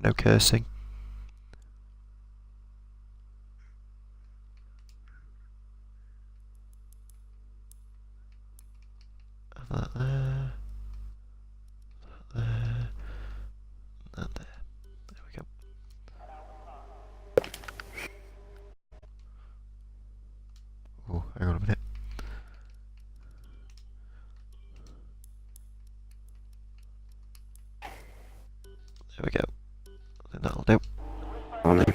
No cursing. That there. There. And there. There we go. Oh, hang on a minute. There we go. I think that'll do. On it.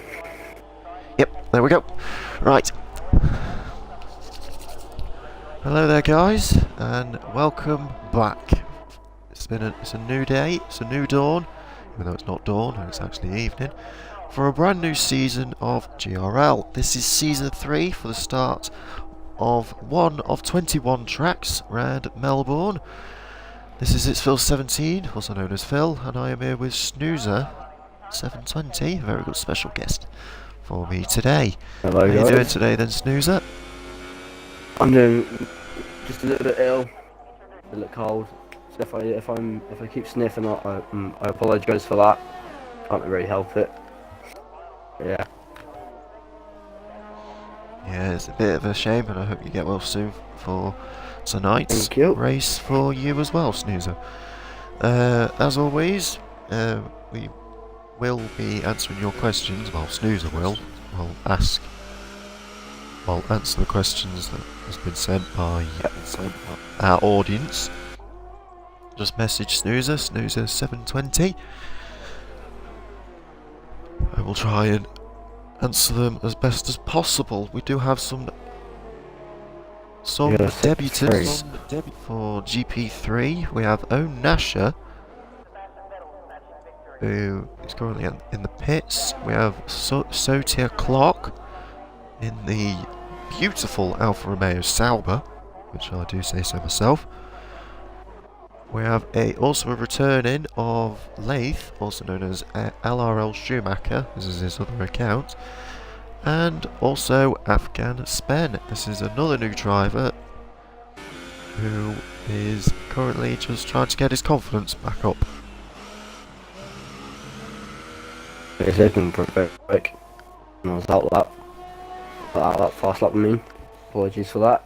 Yep, there we go. Right. Hello there, guys, and welcome back. It's a new day, it's a new dawn, even though it's not dawn and it's actually evening, for a brand new season of GRL. This is season 3 for the start of one of 21 tracks around Melbourne. This is Phil 17, also known as Phil, and I am here with Snoozer 720, a very good special guest for me today. Hello, How are you guys. doing today then, Snoozer? I'm doing just a little bit ill, a little cold. So if I keep sniffing, I apologise for that. Can't really help it. Yeah. Yeah, it's a bit of a shame, and I hope you get well soon for tonight's Thank you. race for you as well, Snoozer. As always, we will be answering your questions. Well, Snoozer will. I'll answer the questions that has been sent by our audience. Just message Snoozer 720. I will try and answer them as best as possible. We do have some Yes, debutants for GP3. We have Own Nasher, who is currently in the pits. We have Sotia Clark in the beautiful Alfa Romeo Sauber, which I do say so myself. We have also a returning of Lath, also known as LRL Schumacher, this is his other account, and also Afghan Spen. This is another new driver who is currently just trying to get his confidence back up. It's looking pretty quick. And I was out that fast lap with me. Apologies for that.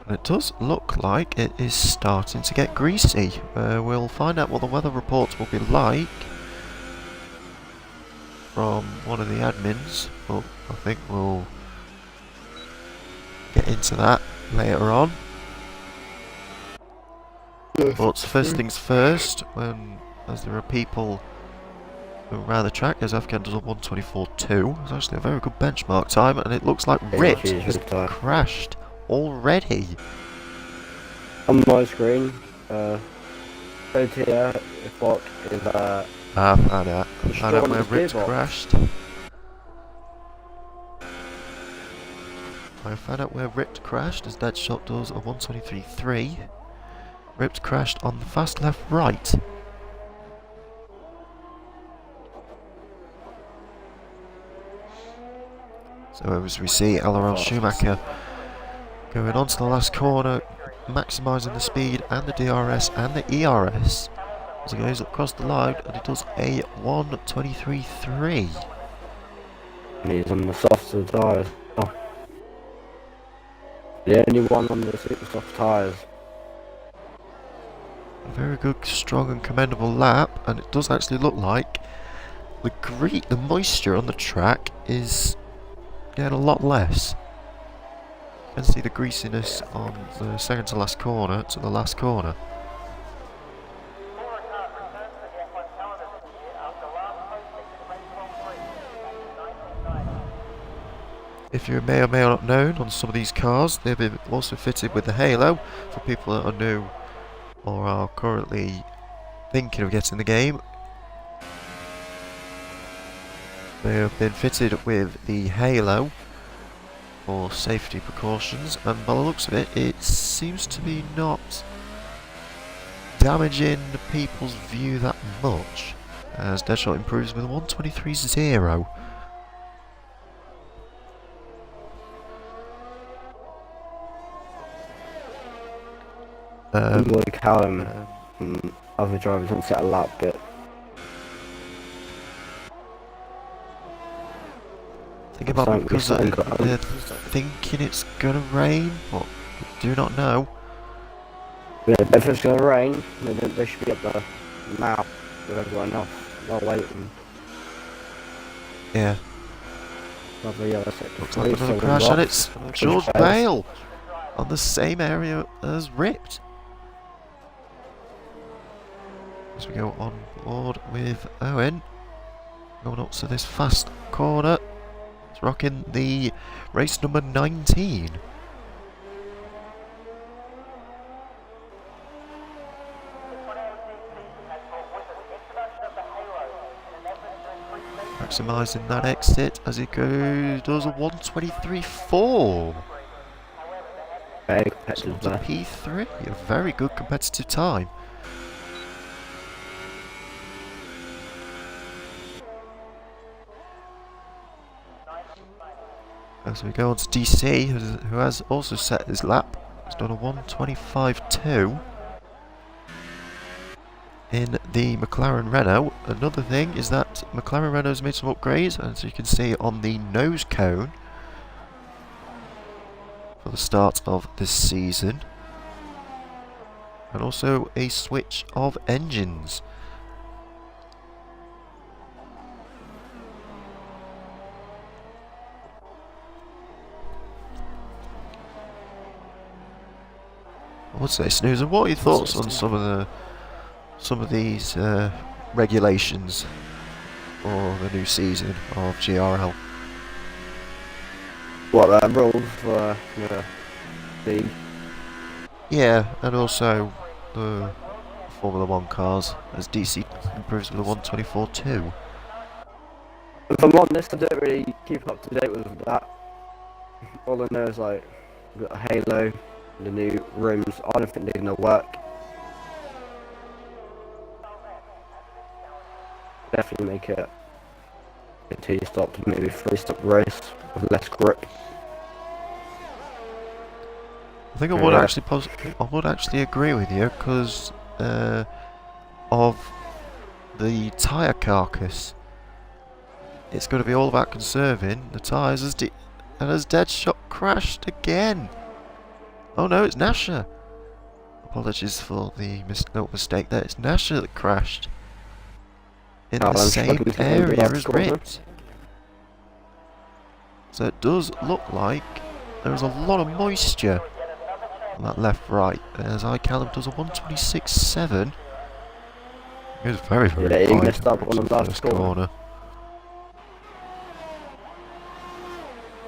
And it does look like it is starting to get greasy. We'll find out what the weather reports will be like from one of the admins, but I think we'll get into that later on. But first things first, as there are people around the track, as Afghan does a 1:24.2, it's actually a very good benchmark time, and it looks like Rit has crashed already. On my screen, OTA clock is I found out where Rit crashed. I found out where Ripped crashed, as Deadshot does a 1:23.3. Ripped crashed on the fast left right. So as we see LRL Schumacher going on to the last corner, maximising the speed and the DRS and the ERS as he goes across the line, and he does a 1:23.3. and he's on the softer tyres. Oh. The only one on the super soft tyres. A very good, strong and commendable lap, and it does actually look like the moisture on the track is getting a lot less. You can see the greasiness on the second to last corner to the last corner. If you may or may not known, on some of these cars, they've been also fitted with the halo for people that are new or are currently thinking of getting the game. They have been fitted with the halo for safety precautions, and by the looks of it, it seems to be not damaging people's view that much. as Deadshot improves with a 1:23.0. Would Callum and other drivers don't set a lap, but Think about because they're thinking it's gonna rain, but we do not know. yeah, if it's gonna rain, then they should be up there now with everyone else. Not waiting. Yeah. Lovely yellow sector. Looks like another crash, and it's George Bale on the same area as Ripped. As we go on board with Owen, going up to this fast corner, it's rocking the race number 19. Maximising that exit as it does a 1:23.4. Very competitive So there. P3, a very good competitive time. As we go on to DC, who has also set his lap, he's done a 1:25.2 in the McLaren Renault. Another thing is that McLaren Renault's made some upgrades, as you can see on the nose cone for the start of this season, and also a switch of engines. I would say, Snoozer, what are your thoughts on some of these regulations for the new season of GRL? What rules for the Yeah, and also the Formula 1 cars, as DC improves with a 1:24.2. If I'm honest, I don't really keep up to date with that. All I know is like we've got a Halo, the new rims. I don't think they're gonna work. Definitely make it a 2-stop, maybe 3-stop race with less grip. I think I would actually agree with you because of the tyre carcass. It's going to be all about conserving the tyres and as Deadshot crashed again. Oh no, it's Nasher. Apologies for the little mistake there. It's Nasher that crashed in the same area as Ripped. So it does look like there's a lot of moisture on that left-right, as iCallum does a 1:26.7. It was very, very Yeah, he wide messed up on the last first corner.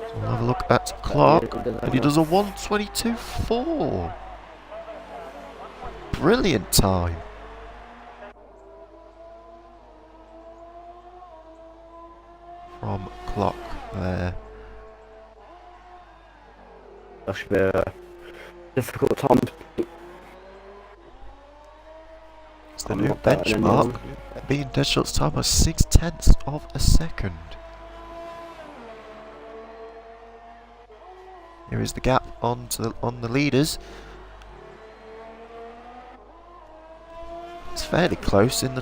So we'll have a look at Clark, and he does a 1:22.4. Brilliant time. From Clark there. That should be a difficult time. It's the new benchmark, being Deadshot's time by 0.6 of a second. Here is the gap on the leaders. It's fairly close in the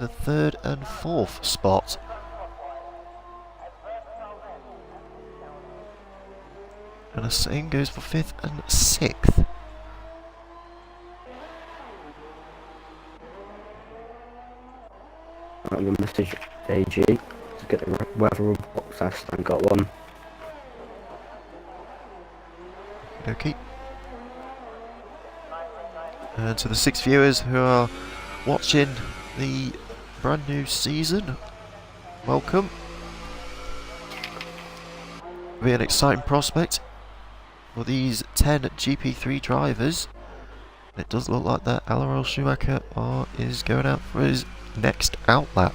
third and fourth spot. And the same goes for 5th and 6th. I'm going to message AG to get the weather report. I still got one. Okay. And to the 6 viewers who are watching the brand new season, welcome. It'll be an exciting prospect for these 10 GP3 drivers. It does look like that Alaroel Schumacher is going out for his next outlap.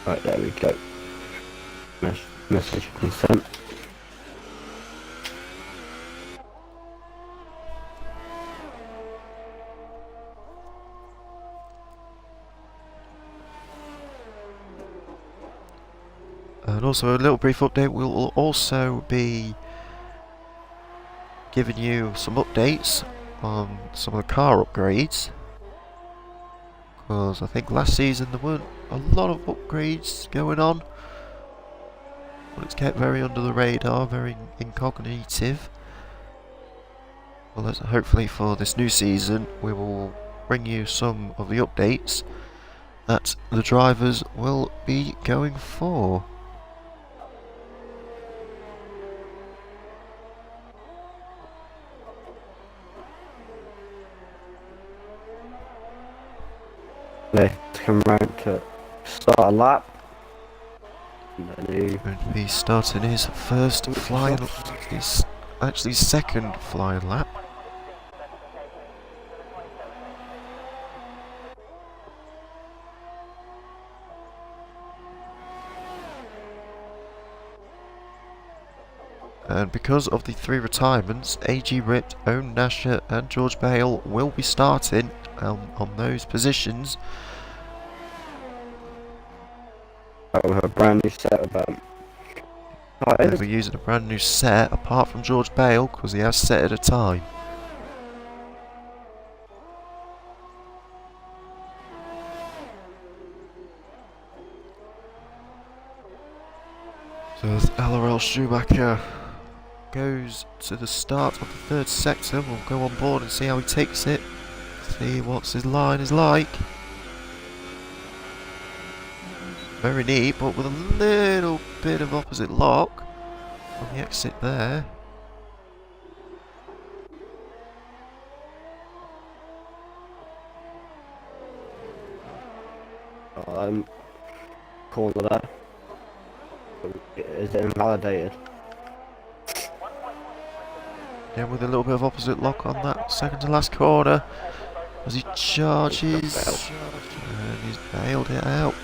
Right, there we go. Nice. Message been sent. And also a little brief update, we'll also be giving you some updates on some of the car upgrades. Because I think last season there weren't a lot of upgrades going on. But it's kept very under the radar, very incognitive. Well, hopefully for this new season we will bring you some of the updates that the drivers will be going for. Let's come round to start a lap. Going to be starting his first flying, his actually second flying lap. And because of the 3 retirements, AG Ripped, Owen Nasher and George Bale will be starting on those positions. We have a brand new set of They'll be using a brand new set, apart from George Bale, because he has set at a time. So as LRL Schumacher goes to the start of the 3rd sector, we'll go on board and see how he takes it. See what his line is like. Very neat, but with a little bit of opposite lock on the exit there. Corner there. Is it invalidated? Yeah, with a little bit of opposite lock on that second to last corner as he charges. And he's bailed it out.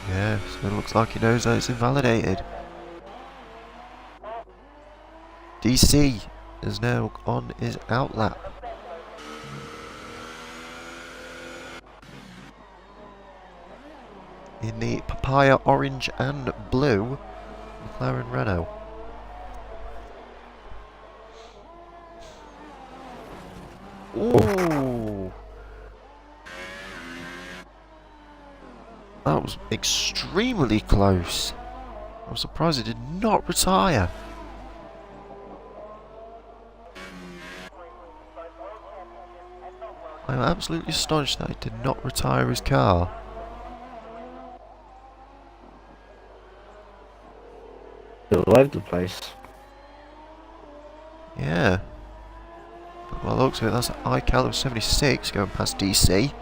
Yeah, so it looks like he knows that it's invalidated. DC is now on his outlap. In the papaya orange and blue McLaren Renault. Ooh! That was extremely close. I'm surprised it did not retire. I'm absolutely astonished that he did not retire his car. All over the place. Yeah. But by the looks of it, that's iCal of 76 going past DC.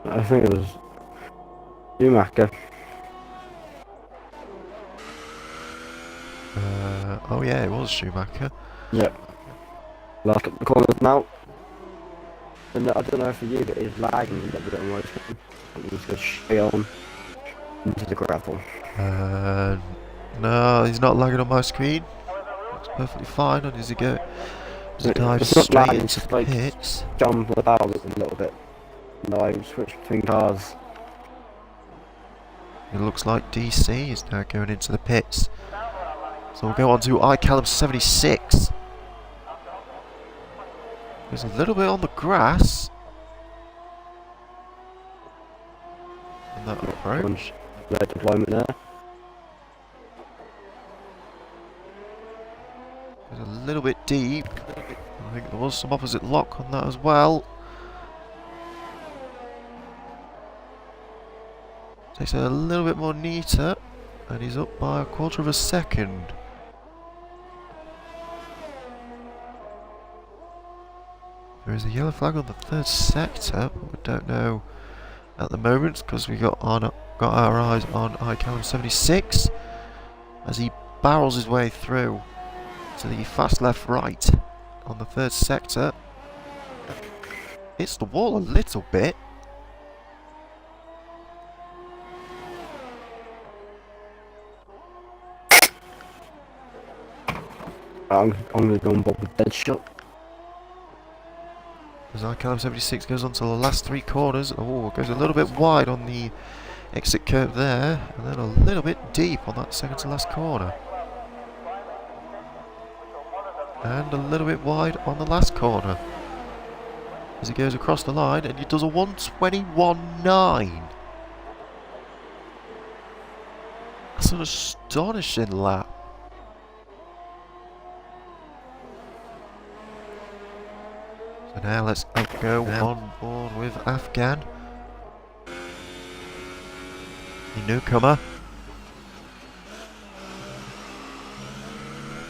I think it was Schumacher. Oh yeah, it was Schumacher. Yep. Last couple of corners now. And I don't know for you, but it's lagging a little bit on my screen. I'm just going straight on into the gravel. No, he's not lagging on my screen. It's perfectly fine. And as he goes, he dives It's not straight lagging, into it's the like pits. jump about a little bit. No, I switch between cars. It looks like DC is now going into the pits. So we'll go on to iCallum 76. There's a little bit on the grass. And that approach. Their deployment there. There's a little bit deep. I think there was some opposite lock on that as well. Takes it a little bit more neater. And he's up by a quarter of a second. There is a yellow flag on the 3rd sector, but we don't know at the moment because we got our eyes on iCallum 76 as he barrels his way through to the fast left right on the 3rd sector. Hits the wall a little bit, I'm going to go on board with dead shot. As Callum 76 goes on to the last 3 corners. Oh, goes a little bit wide on the exit curve there, and then a little bit deep on that second to last corner. And a little bit wide on the last corner. As he goes across the line, and he does a 1:21.9. That's an astonishing lap. So now let's go on board with Afghan. The newcomer.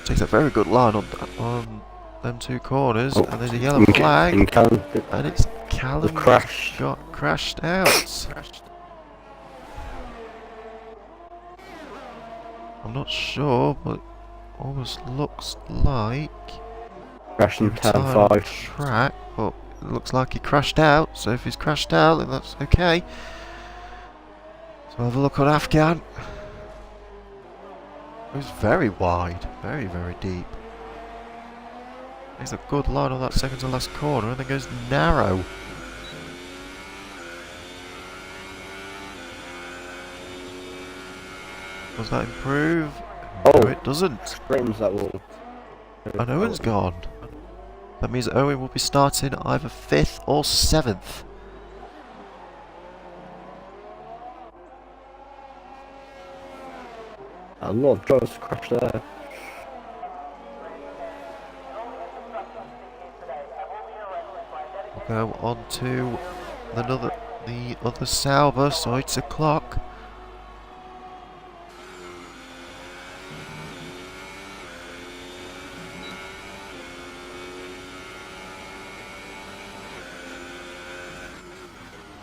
Takes a very good line on them 2 corners, and there's a yellow flag, and it's Callum got crashed out. I'm not sure, but almost looks like crashing turn 5 track, but it looks like he crashed out. So if he's crashed out, then that's okay. So we'll have a look at Afghan. It was very wide, very, very deep. There's a good line on that second to last corner, and then goes narrow. Does that improve? Oh, no, it doesn't. Screams that wall. And Owen's gone. That means Owen will be starting either 5th or 7th. A lot of drivers crashed there. We'll go on to the other Sauber, so it's a clock.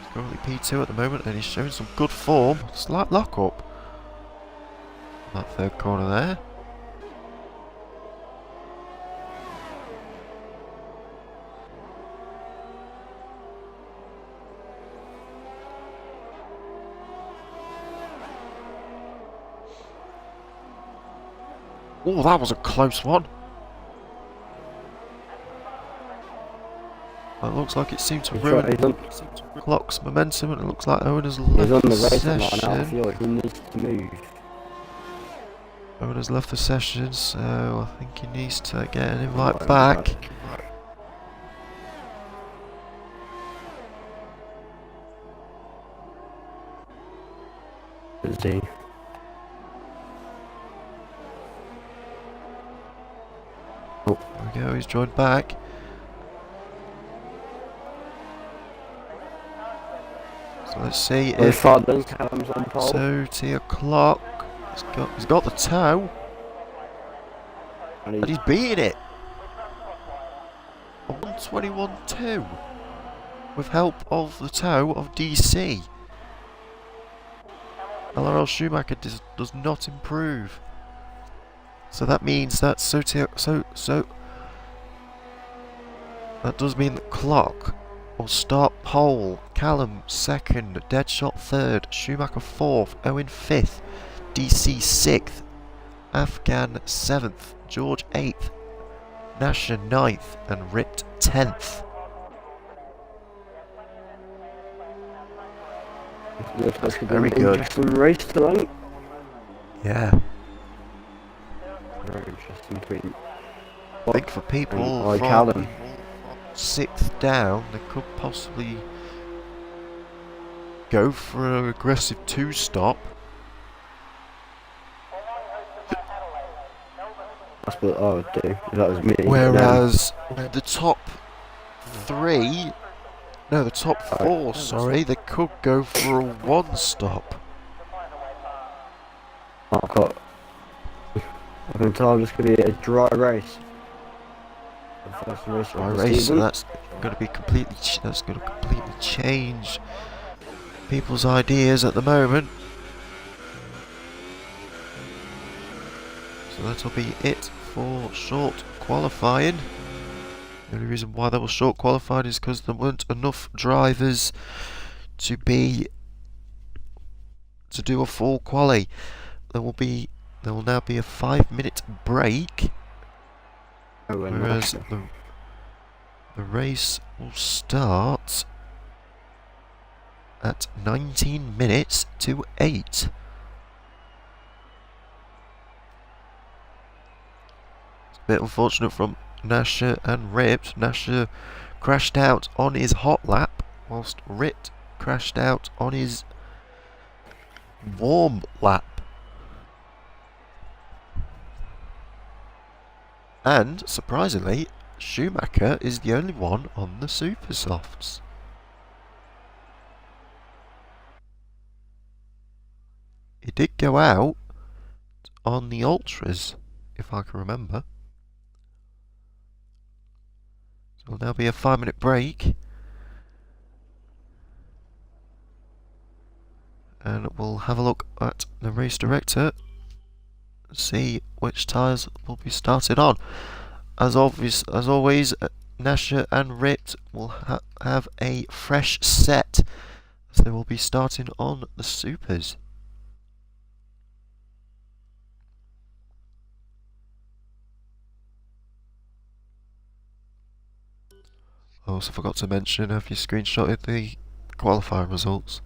He's currently P2 at the moment, and he's showing some good form. Slight lock up. That 3rd corner there. Oh, that was a close one. That looks like it seemed to ruin clock's momentum, and it looks like Owen has left on the the racing line session. now. I feel like he needs to move. Owen has left the session, so I think he needs to get an invite back. Is he? There we go, he's joined back. So let's see if Callum's on pole. so Tia Clock he's got the toe, and he's beating it. A 1:21.2 with help of the toe of DC. LRL Schumacher does not improve. So that means that that does mean that Clock will start pole, Callum 2nd, Deadshot 3rd, Schumacher 4th, Owen 5th, DC 6th, Afghan 7th, George 8th, Nasher 9th, and Ripped 10th. Very good. Race tonight. Yeah. Very interesting between. I think for people from Callum. 6th down, they could possibly go for an aggressive 2-stop. That's what I would do if that was me. Whereas the top 3, no, the top 4, sorry, they could go for a 1-stop. I can tell it's going to be a dry race. The first race Dry of the race, so season. that's going to be completely change people's ideas at the moment. So that'll be it for short qualifying. The only reason why there was short qualifying is because there weren't enough drivers to do a full quali. There will now be a 5-minute break Whereas the race will start at 19 minutes to 8. It's a bit unfortunate from Nasher and Ripped. Nasher crashed out on his hot lap, whilst Ripped crashed out on his warm lap. And, surprisingly, Schumacher is the only one on the Super Softs. He did go out on the Ultras, if I can remember. So there'll now be a 5-minute break. And we'll have a look at the race director, see which tyres will be started on. As always, Nasher and Ripped will have a fresh set, as they will be starting on the Supers. I also forgot to mention, have you screenshotted the qualifying results?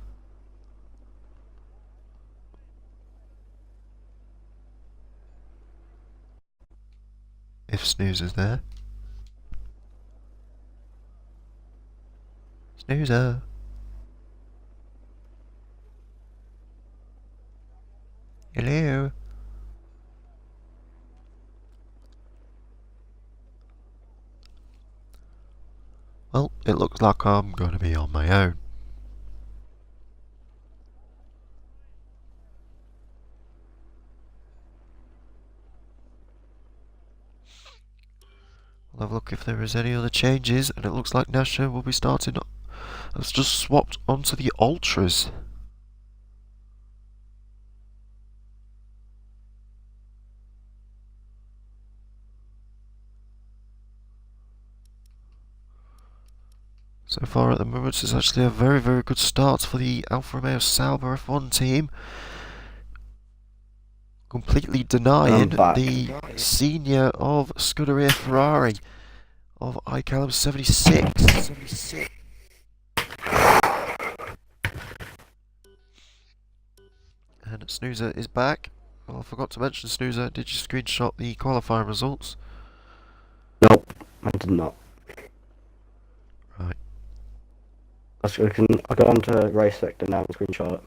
If Snoozer's there. Snoozer! Hello? Well, it looks like I'm going to be on my own. We'll have a look if there is any other changes, and it looks like Nasher will be starting. It's just swapped onto the Ultras. So far at the moment, it's actually a very, very good start for the Alfa Romeo Sauber F1 team. Completely denying the senior of Scuderia Ferrari of iCallum 76. And Snoozer is back. Well, I forgot to mention, Snoozer, did you screenshot the qualifying results? Nope, I did not. Right. I got onto Race Sector now and screenshot it.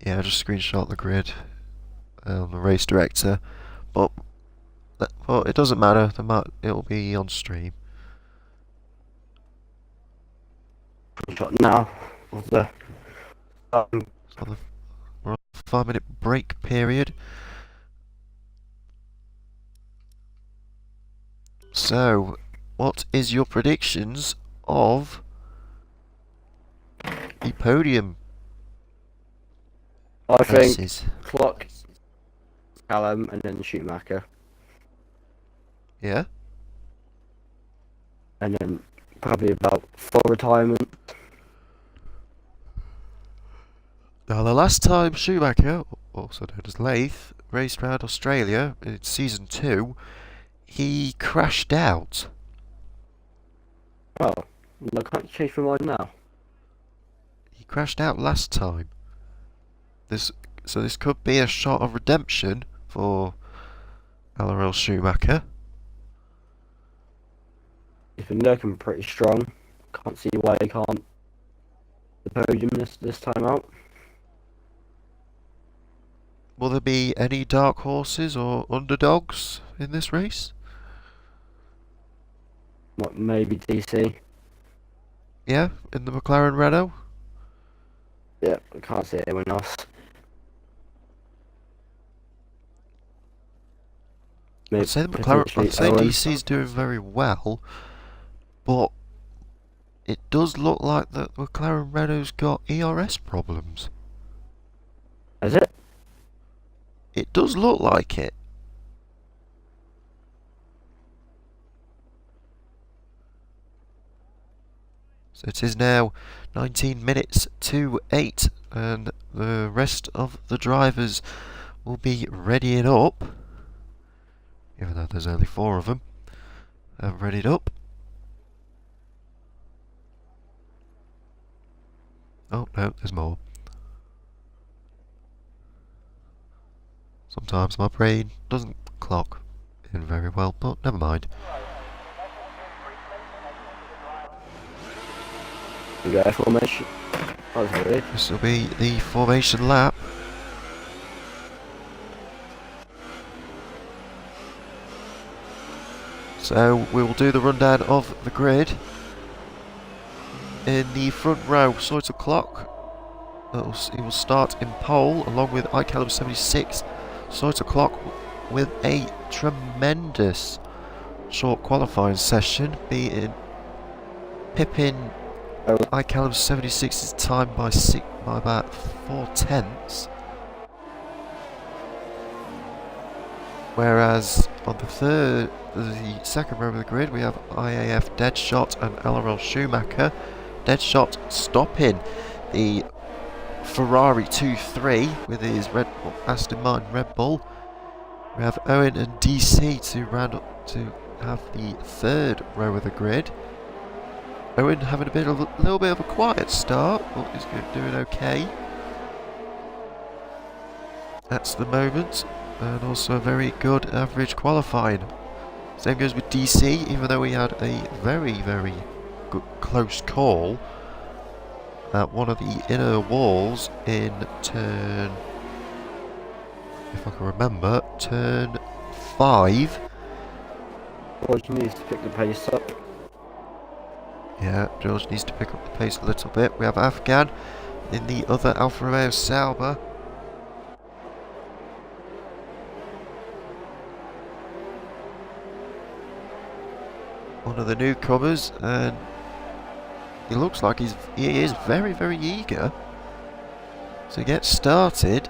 Yeah, I just screenshot the grid, the race director, but it doesn't matter. It'll be on stream. Screenshot now of the. So we're on a 5-minute break period. So, what is your predictions of the podium? I think races? Clock, Callum, and then Schumacher, Yeah? and then probably about 4 retirements. Now, the last time Schumacher, also known as Lath, raced around Australia in Season 2, he crashed out. Oh, I can't change my mind now. He crashed out last time. So this could be a shot of redemption for LRL Schumacher. He's been looking pretty strong. Can't see why he can't the podium this time out. Will there be any dark horses or underdogs in this race? What, maybe DC? Yeah, in the McLaren Renault? Yeah, I can't see anyone else. Maybe I'd say the McLaren. I'd say Owen. DC's doing very well, but it does look like the McLaren Renault's got ERS problems. Is it? It does look like it. So it is now 19 minutes to 8, and the rest of the drivers will be readying up even though there's only 4 of them. I've readied up. Oh no, there's more. Sometimes my brain doesn't clock in very well, but never mind. You got a formation. That was weird. This will be the formation lap. So we will do the rundown of the grid. In the front row, Sawyer Clock. He will start in pole along with iCallum 76. Sawyer Clock with a tremendous short qualifying session, beating Pippin iCallum 76's time by about 4/10. Whereas on the second row of the grid, we have IAF Deadshot and LRL Schumacher. Deadshot stopping the Ferrari 2-3 with his Aston Martin Red Bull. We have Owen and DC to round up to have the third row of the grid. Owen having a little bit of a quiet start, but he's doing okay at the moment, and also a very good average qualifying. Same goes with DC, even though we had a very good close call at one of the inner walls in turn, if I can remember, turn 5. George needs to pick the pace up. Yeah, George needs to pick up the pace a little bit. We have Afghan in the other Alfa Romeo Sauber. One of the newcomers, and he looks like he is very eager to get started.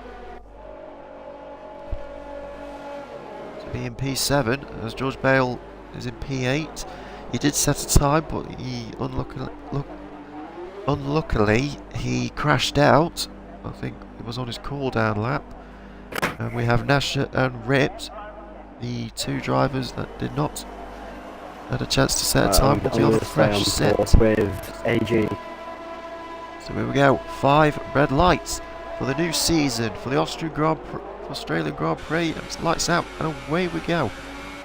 To be in P7, as George Bale is in P8. He did set a time, but he unluckily he crashed out. I think it was on his cool-down lap. And we have Nasher and Ripped, the 2 drivers that did not had a chance to set a time, but the fresh set with AG. So here we go, 5 red lights for the new season for the Australian Grand Prix. And it's lights out, and away we go.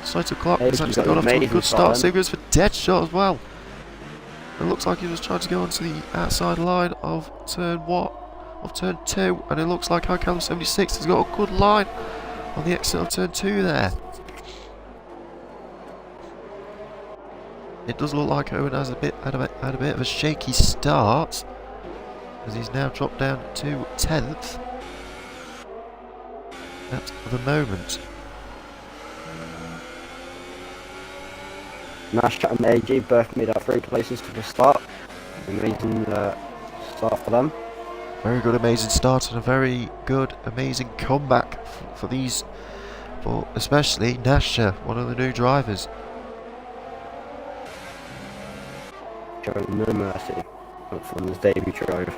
Sawyer Clock has actually got off to a good start. Same goes for Deadshot as well. It looks like he was trying to go onto the outside line of turn 2, and it looks like iCallum 76 has got a good line on the exit of turn 2 there. It does look like Owen has had a bit of a shaky start, as he's now dropped down to 10th at the moment. Nash and AG both made up 3 places to the start. Amazing start for them. Very good, amazing start, and a very good, amazing comeback for these, for especially Nasha, one of the new drivers. Showing no mercy from his debut drive.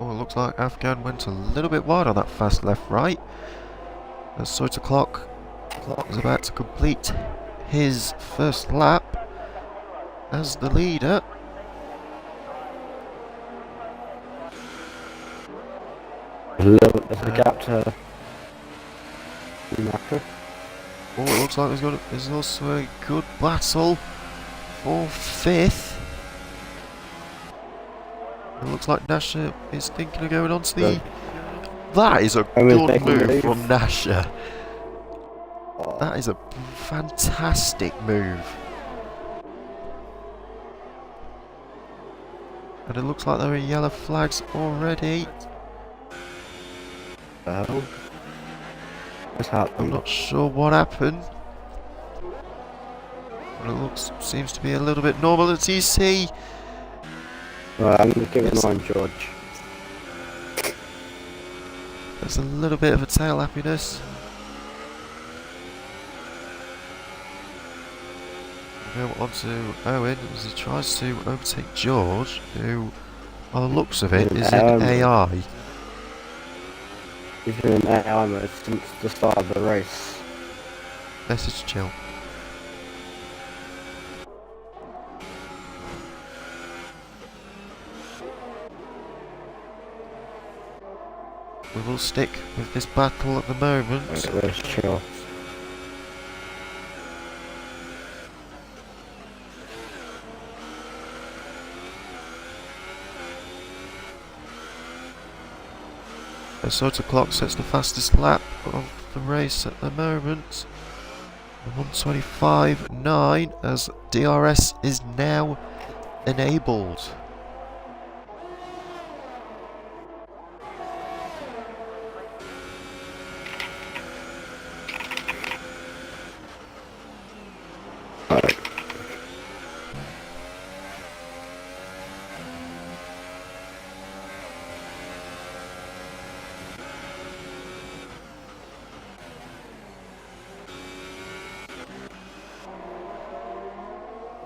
Oh, it looks like Afghan went a little bit wide on that fast left-right. As Sawyer Clock is about to complete his first lap as the leader. There's a gap to Schumacher. Oh, it looks like there's also a good battle for 5th. It looks like Nasher is thinking of going on to the... That is a good move from Nasher. That is a fantastic move. And it looks like there are yellow flags already. What's happening? I'm not sure what happened. But it seems to be a little bit normal at TC. Right, I'm going to give it mine, George. There's a little bit of a tail happiness. Go on to Owen as he tries to overtake George, who, by the looks of it, is in AI. He's been in AI mode since the start of the race. Message chill. We will stick with this battle at the moment. Let's chill. The Soto clock sets the fastest lap of the race at the moment. 1:25.9 as DRS is now enabled.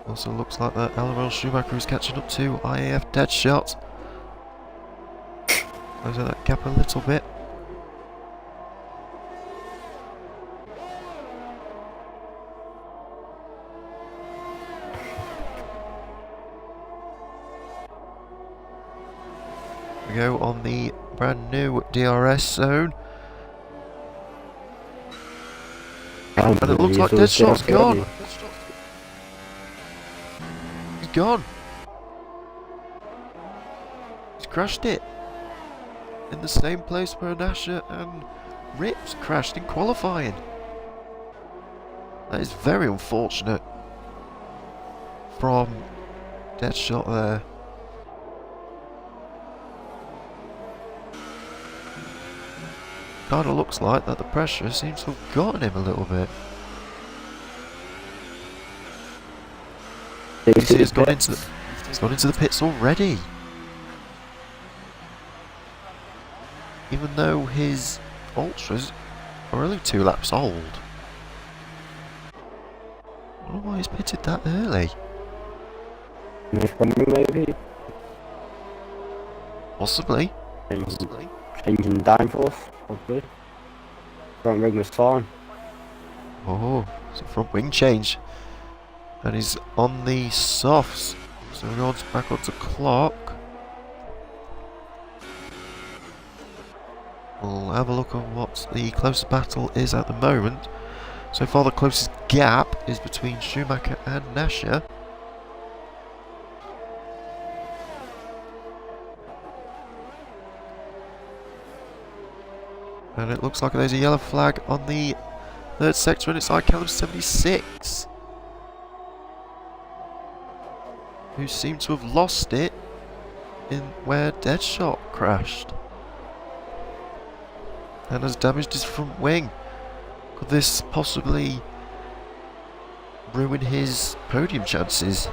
Also looks like that Alan Schumacher is catching up to IAF Deadshot. Closing that gap a little bit. We go on the brand new DRS zone. And it looks like Deadshot's gone. He's gone. He's crashed it. In the same place where Nasha and Rips crashed in qualifying. That is very unfortunate from Deadshot there. Kinda looks like that the pressure seems to have gotten him a little bit. You see, he's gone into the pits already. Even though his Ultras are only 2 laps old. I don't know why he's pitted that early. Maybe. Possibly. Changing downforce, probably. Front ring was fine. Oh, it's a front wing change. And he's on the softs. So we're going back onto clock. We'll have a look at what the closest battle is at the moment. So far the closest gap is between Schumacher and Nasha. And it looks like there's a yellow flag on the third sector and it's iCallum 76. Who seemed to have lost it in where Deadshot crashed. And has damaged his front wing. Could this possibly ruin his podium chances?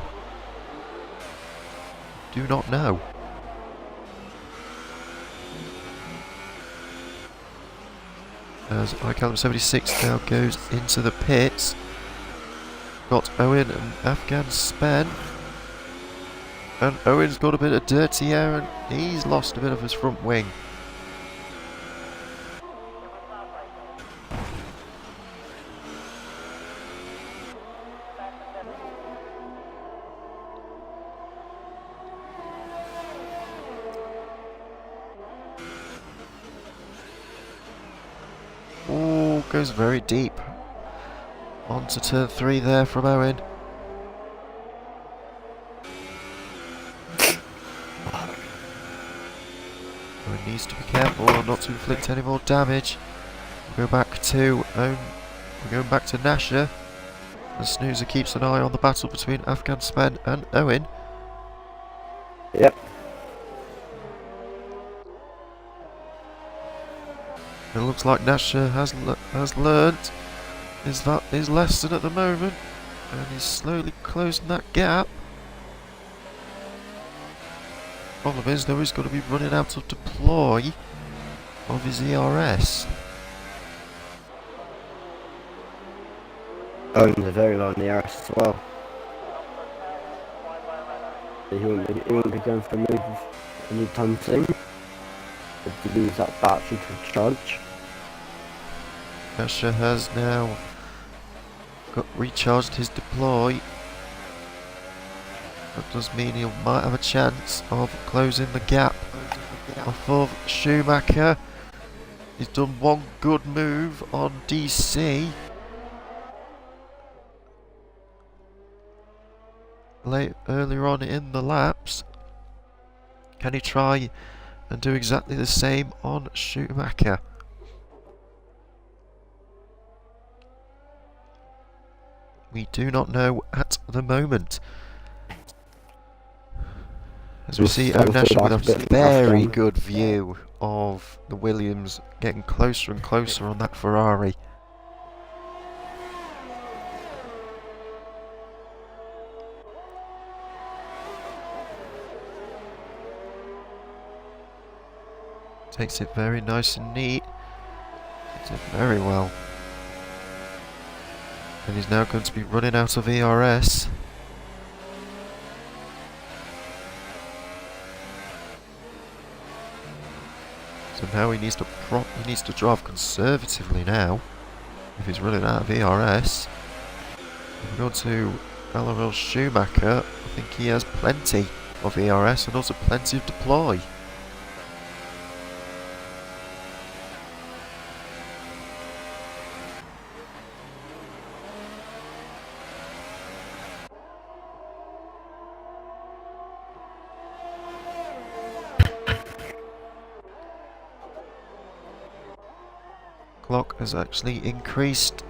Do not know. As iCallum 76 now goes into the pits. Got Owen and Afghan Spen. And Owen's got a bit of dirty air and he's lost a bit of his front wing. Oh, goes very deep. Onto turn 3 there from Owen. Owen needs to be careful not to inflict any more damage. We'll go back to Owen. We're going back to Nasha. And Snoozer keeps an eye on the battle between Afghan Spen and Owen. Yep. It looks like Nasha has learnt his lesson at the moment, and he's slowly closing that gap. Problem is, though, he's going to be running out of deploy of his ERS. Owen's a very low in the ERS as well. He won't be going for a move anytime soon. But to use that battery to charge. Nasher has now recharged his deploy. That does mean he might have a chance of closing the gap off of Schumacher. He's done one good move on DC. Earlier on in the laps. Can he try and do exactly the same on Schumacher? We do not know at the moment. As we see O'Nasher with a very good view of the Williams getting closer and closer on that Ferrari. Takes it very nice and neat. Takes it very well. And he's now going to be running out of ERS. So now he needs to drive conservatively now. If he's running out of ERS. If we go to LRL Schumacher, I think he has plenty of ERS and also plenty of deploy. Clock has actually increased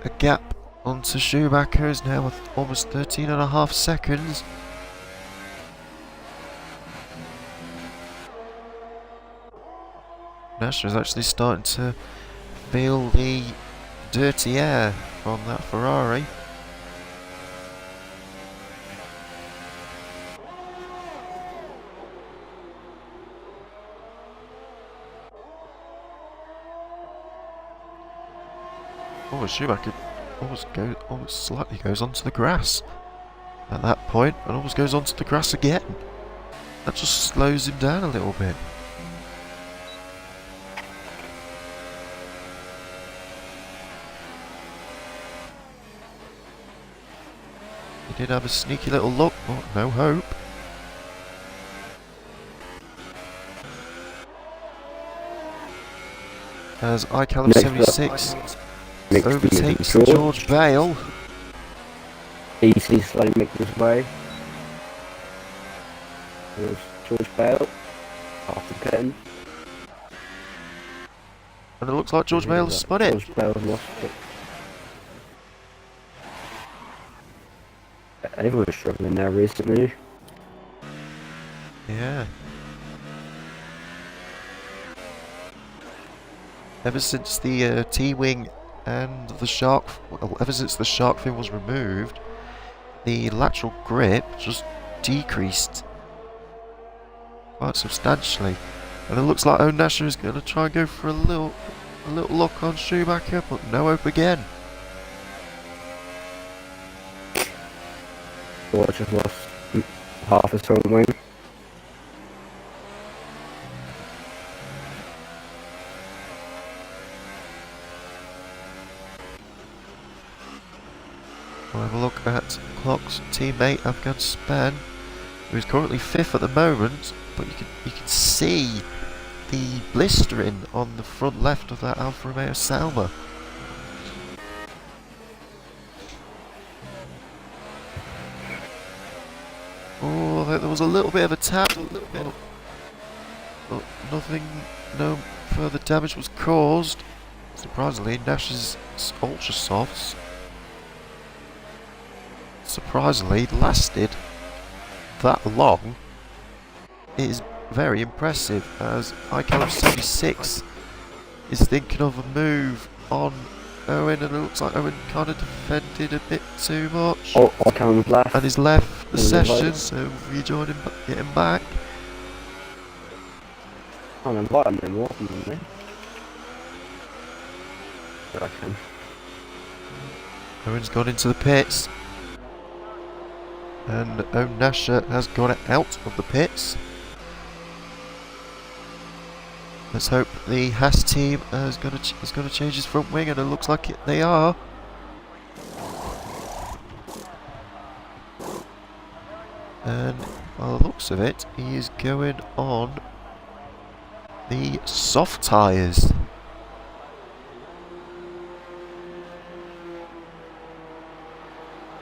a gap onto Schumacher, is now at almost 13.5 seconds. Nasher is actually starting to feel the dirty air from that Ferrari. Oh, Schumacher almost slightly goes onto the grass at that point, and almost goes onto the grass again. That just slows him down a little bit. He did have a sneaky little look, but no hope. As iCalib 76 overtakes George Bale. Easy slowly making his way. There's George Bale after pitting. And it looks like George Bale has spun it. George Bale lost it. Everyone's struggling now recently. Yeah. Ever since the T-wing and the shark, well, ever since the shark fin was removed, the lateral grip just decreased quite substantially, and it looks like O'Nasher is going to try and go for a little look on Schumacher, but no hope again. George has lost half his front wing. We'll have a look at Clock's teammate Afghan Span, who is currently 5th at the moment, but you can see the blistering on the front left of that Alfa Romeo Sauber. Oh, there was a little bit of a tap, but nothing, no further damage was caused. Surprisingly, Nash's Ultra Softs surprisingly lasted that long. It is very impressive, as iCalib 76 is thinking of a move on Owen, and it looks like Owen kind of defended a bit too much. Oh, iCalib's left. And he's left the session, so rejoin him, get him back. Can't invite him anymore, can they? I reckon. Owen's gone into the pits. And Onasha has got it out of the pits. Let's hope the Haas team is going to change his front wing, and it looks like they are. And by the looks of it, he is going on the soft tyres.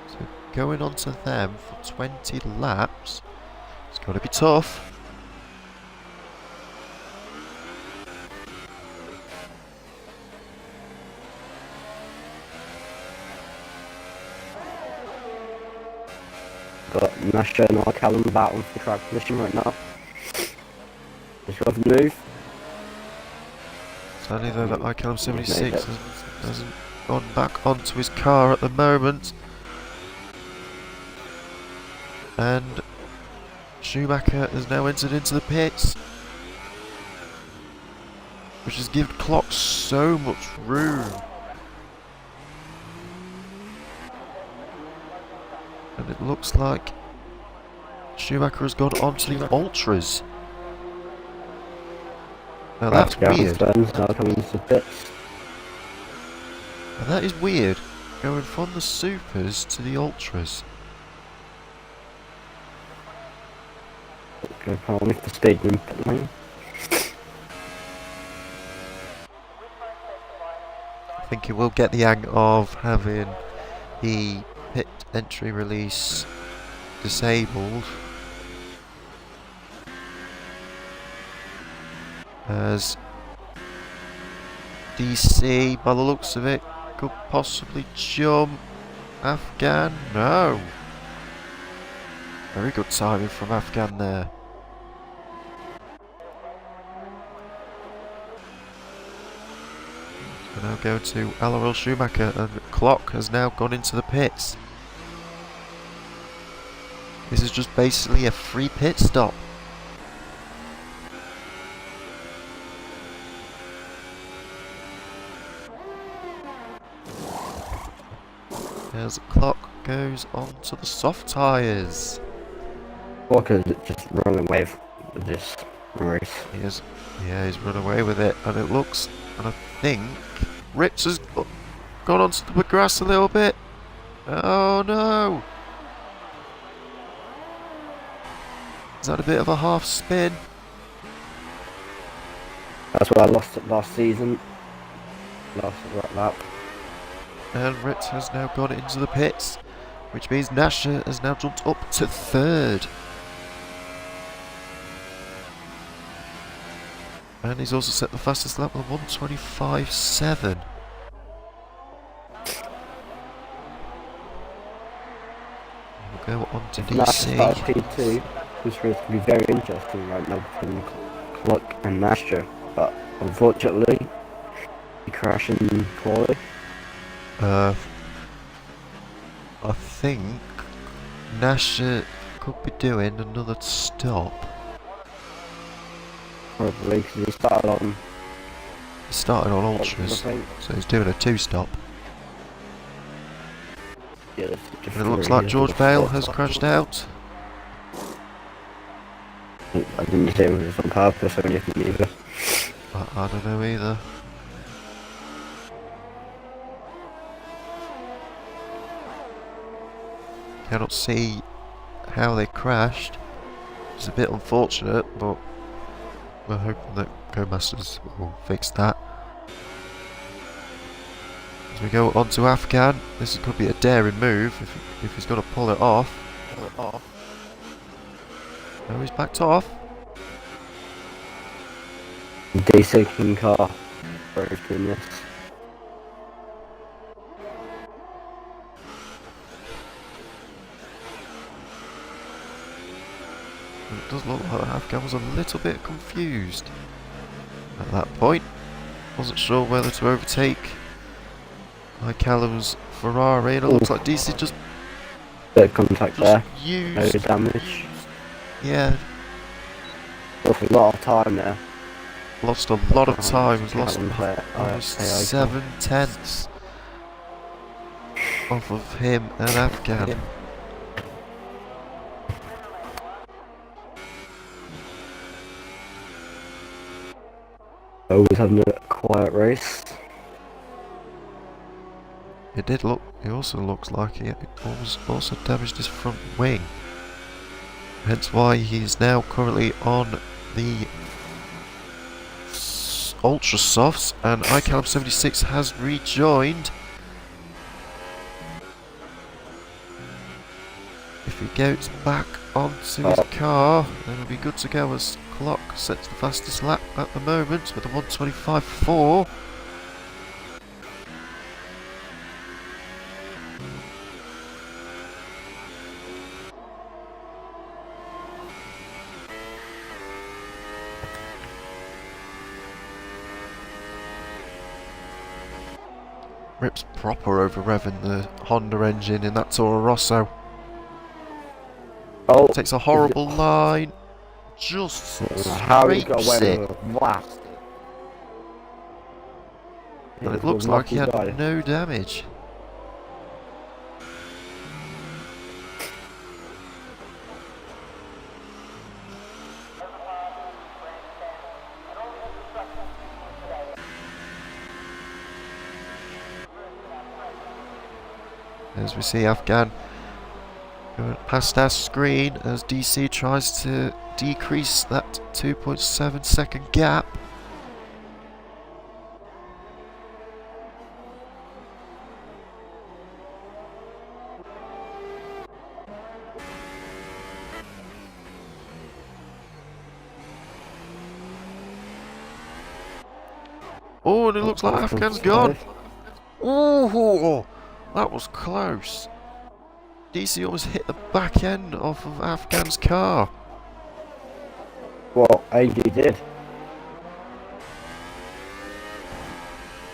So going on to them for 20 laps, it's going to be tough. Got Nasha and Callum battling for track position right now. Just go for the move. Sadly though, that ICALM 76 hasn't gone back onto his car at the moment. And Schumacher has now entered into the pits, which has given Clock so much room. And it looks like Schumacher has gone onto the Ultras. Now that's weird. Now that is weird, going from the Supers to the Ultras. Okay, I'll lift the speed room pit lane. I think he will get the hang of having the pit entry release disabled, as DC, by the looks of it, could possibly jump Afghan. No. Very good timing from Afghan there. We now go to Alaroel Schumacher, and Clock has now gone into the pits. This is just basically a free pit stop. As Clock goes on to the soft tyres. Walker's just running away with this race. He's run away with it, and it looks, and I think Ritz has gone onto the grass a little bit. Oh no! Is that a bit of a half spin? That's what I lost it last season. Last lap. And Ritz has now gone into the pits, which means Nasha has now jumped up to third. And he's also set the fastest lap with 1:25.7. We'll go on to DC. GP2, this race can be very interesting right now between Clock and Nasha, but unfortunately, he crashed in quality. I think Nasha could be doing another stop. Probably, because he started on Ultras, so he's doing a two-stop. Yeah, and it looks like George Bale has crashed out. I didn't say it was on purpose or anything either. I don't know either. Cannot see how they crashed. It's a bit unfortunate, but we're hoping that Go-Masters will fix that. As we go on to Afghan, this could be a daring move if he's going to pull it off. No, he's backed off. Desinking car. Very goodness. It does look like Afghan was a little bit confused at that point. Wasn't sure whether to overtake Callum's Ferrari, and it looks like DC just bit of contact there. Used, no damage. Yeah. Lost a lot of time there. Lost a lot of time. Was lost almost 7/10 off of him and Afghan. Always having a quiet race. It did look. It also looks like he also damaged his front wing. Hence why he's now currently on the Ultra Softs, and iCalib 76 has rejoined. If he gets back onto his car, then he'll be good to go as Clock sets the fastest lap at the moment with a 1:25.4. Rip's proper over revving the Honda engine in that Toro Rosso. Oh, Takes a horrible line. Just how he got scrapes away it. with a blast. And it looks like he had no damage. As we see Afghan going past our screen as DC tries to decrease that 2.7 second gap. Oh, and it looks like Afghan's gone. Oh, that was close. DC almost hit the back end off of Afghan's car. Well, AG did.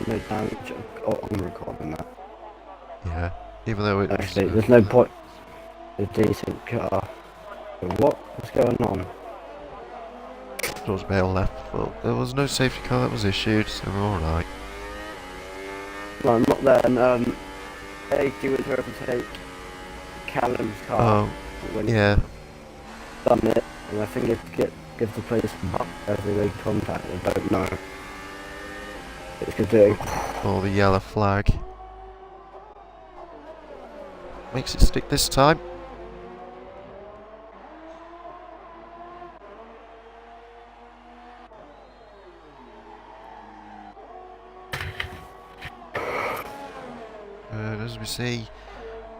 No damage. Oh, I'm recording that. Yeah, even though it Actually, there's no point. A decent car. What's going on? George Bale left, but there was no safety car that was issued, so we're alright. No, not then. AG was trying to take Callum's car. When Yeah. done it, and I think it gives the place up every week contact. I don't know. It could do. Oh, the yellow flag. Makes it stick this time. And as we see,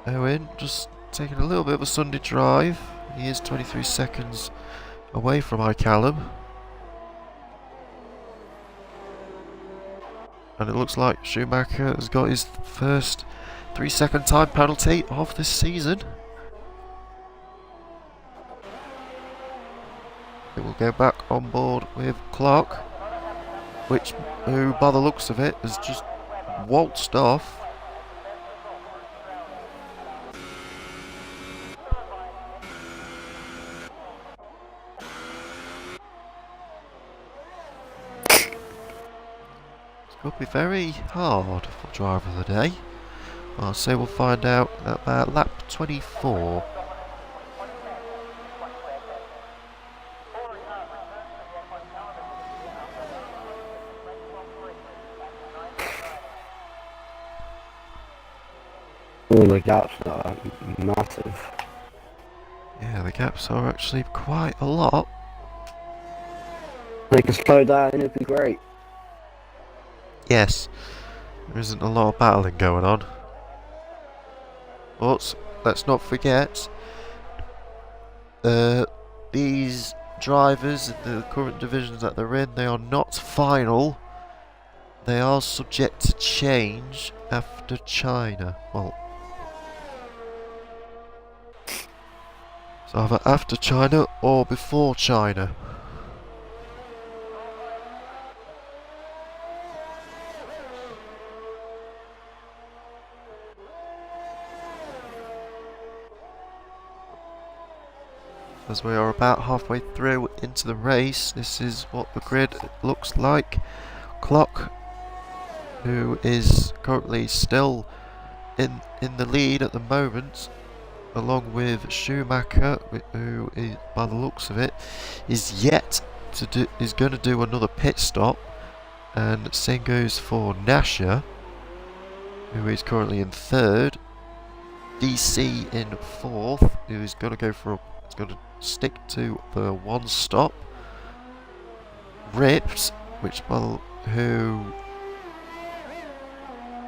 Owen just taking a little bit of a Sunday drive. He is 23 seconds away from iCallum. And it looks like Schumacher has got his first 3-second time penalty of this season. It will go back on board with Clark, who by the looks of it has just waltzed off. Could be very hard for driver of the day. I'll say we'll find out at about lap 24. All the gaps are massive. Yeah, the gaps are actually quite a lot. They can slow down and it'd be great. Yes, there isn't a lot of battling going on. But let's not forget, these drivers in the current divisions that they're in, they are not final. They are subject to change after China. Well, it's either after China or before China. As we are about halfway through into the race, this is what the grid looks like. Clock, who is currently still in the lead at the moment, along with Schumacher, who is, by the looks of it, is going to do another pit stop. And same goes for Nasher, who is currently in 3rd. DC in 4th, who is going to go for it's going to stick to the 1 stop. Ripped, who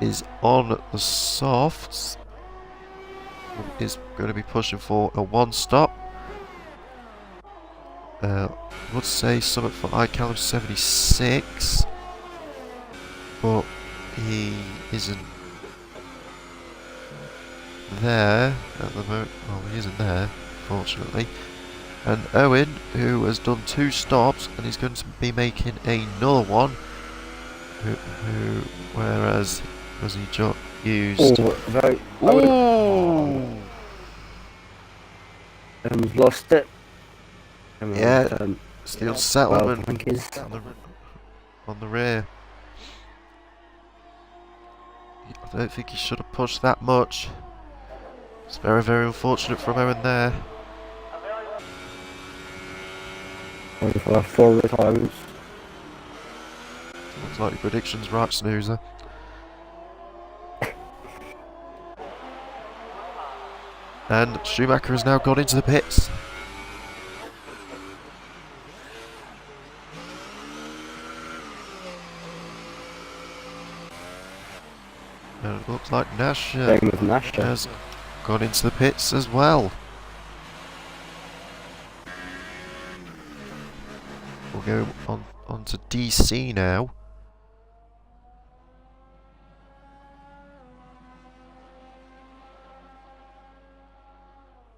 is on the softs, is going to be pushing for a 1 stop. Would say something for iCallum 76, but he isn't there at the moment. Well, he isn't there, fortunately. And Owen, who has done 2 stops and is going to be making another one. Whereas was he used? Oh, very. Ooh! Lost it. Yeah, steel settlement well, on the rear. I don't think he should have pushed that much. It's very, very unfortunate from Owen there. 4 retirements. Looks like your prediction's right, Snoozer. And Schumacher has now gone into the pits. And it looks like Nash has gone into the pits as well. We'll go on to DC now.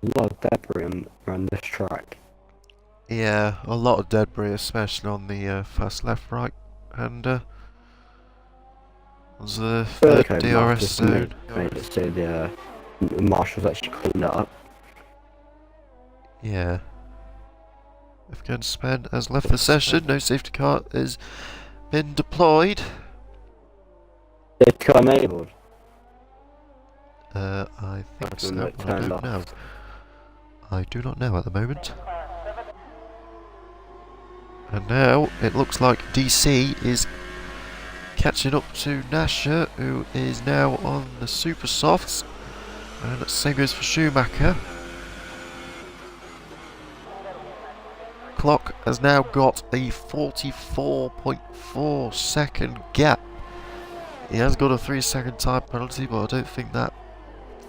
A lot of debris around this track. Yeah, a lot of debris, especially on the fast left, right, and on the third DRS zone. Made it so the marshals actually cleaned it up. Yeah. Afghan Spen has left the session. No safety car has been deployed. Safety car enabled. I think so, but I don't know. I do not know at the moment. And now it looks like DC is catching up to Nasher, who is now on the super softs. And the same goes for Schumacher. Clock has now got a 44.4 second gap. He has got a 3-second time penalty, but I don't think that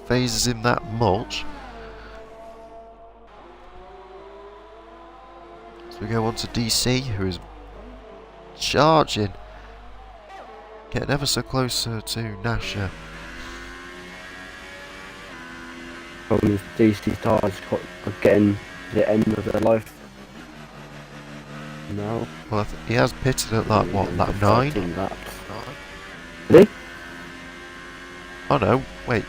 phases him that much. So we go on to DC, who is charging, getting ever so closer to Nasher. These DC tires are getting to the end of their life. No. Well, he has pitted at like, what, lap 9? Laps. Did he? Oh no, wait.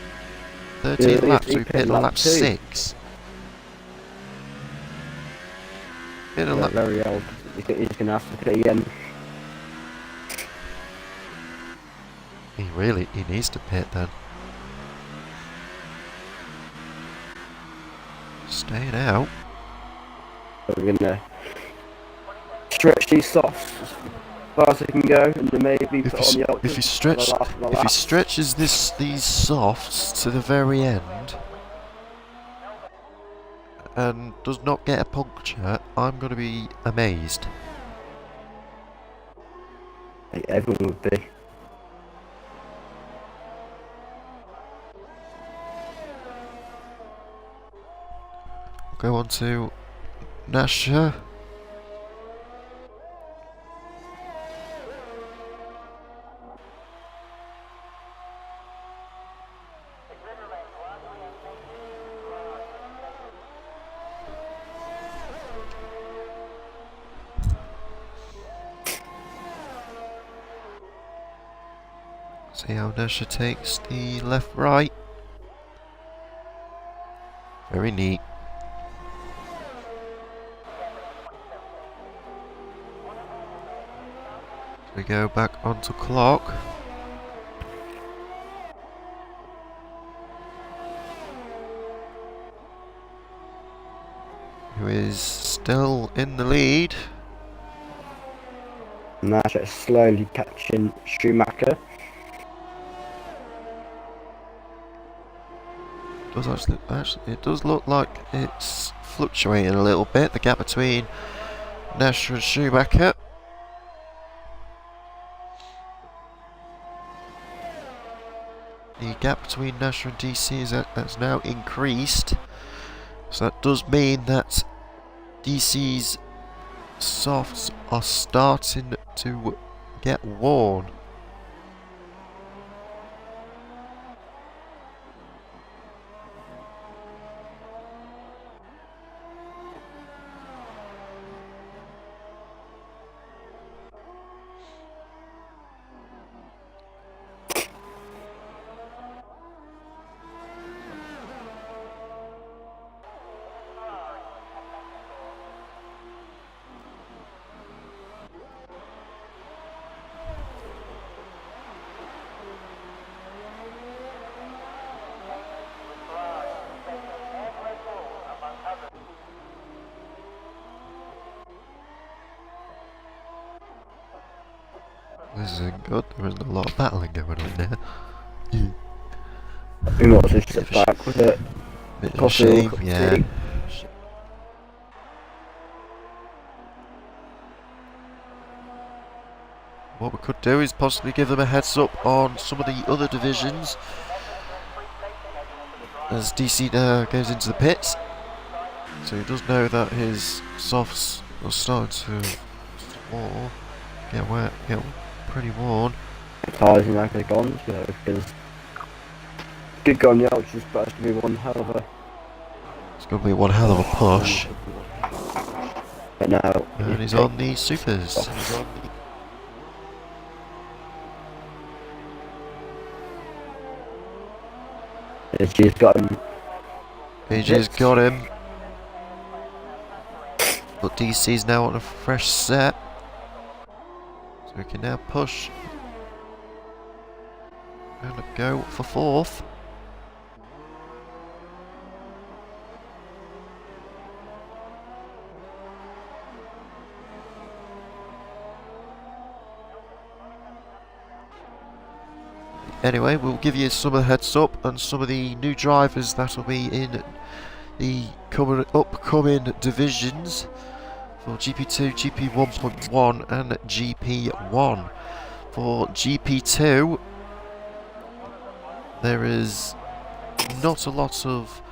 13 laps, he we pitted at lap 2. 6. Hit a lap. Very old. He's going to have to pit again. He needs to pit then. Staying out. But we're going to stretch these softs as far as they can go, and then maybe put on the if he stretches these softs to the very end and does not get a puncture, I'm going to be amazed. Everyone would be. Go on to Nasher. See how Nasher takes the left right. Very neat. We go back onto Clock. Who is still in the lead. Nasher slowly catching Schumacher. Actually, it does look like it's fluctuating a little bit, the gap between Nasher and Schumacher. The gap between Nasher and DC has now increased. So that does mean that DC's softs are starting to get worn. This isn't good, there isn't a lot of battling going on there. We might also sit back with it. Bit of a shame, yeah. What we could do is possibly give them a heads up on some of the other divisions as DC now goes into the pits. So he does know that his softs are starting to get wet, get pretty worn. Tyres in like gone, because good go on the ultras, but it's going to be one hell of a. It's going to be one hell of a push. But now. And he's on the supers. She's got him. PG's got him. But DC's now on a fresh set. So we can now push and go for fourth. Anyway, we'll give you some heads up on some of the new drivers that will be in the upcoming divisions for GP2, GP1.1 and GP1. For GP2, there is not a lot of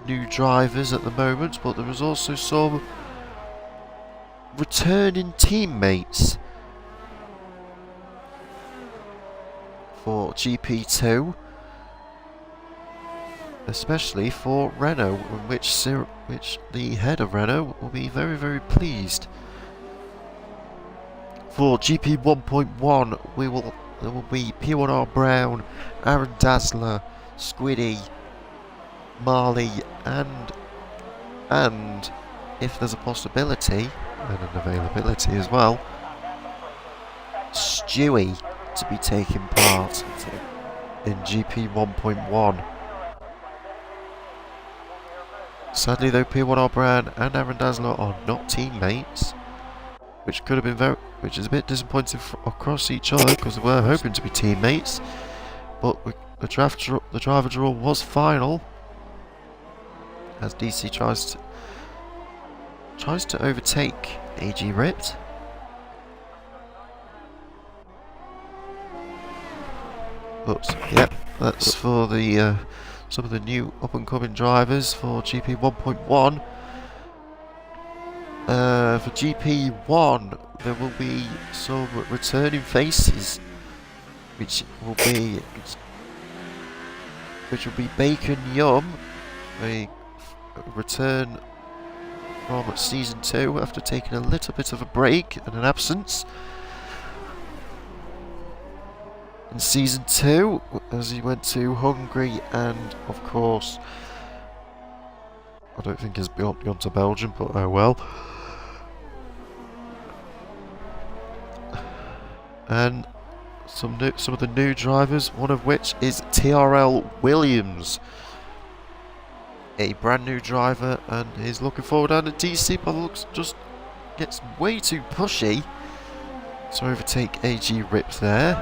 new drivers at the moment, but there is also some returning teammates for GP2, especially for Renault, in which the head of Renault will be very, very pleased. For GP 1.1, there will be P1R Brown, Aaron Dazzler, Squiddy, Marley, and if there's a possibility and an availability as well, Stewie to be taking part in GP 1.1. Sadly though, P1R Brown and Aaron Dazzler are not teammates, which could have been which is a bit disappointing across each other, because they were hoping to be teammates. But the driver draw was final, as DC tries to overtake AG Ripped. But yep, that's for the some of the new up-and-coming drivers for GP 1.1. For GP1, there will be some returning faces, which will be Bacon Yum, a return from Season 2 after taking a little bit of a break and an absence in Season 2, as he went to Hungary, and of course, I don't think he's gone to Belgium, but oh well. And some of the new drivers, one of which is TRL Williams, a brand new driver, and he's looking forward. And DC, but looks just gets way too pushy to overtake AG Rip there.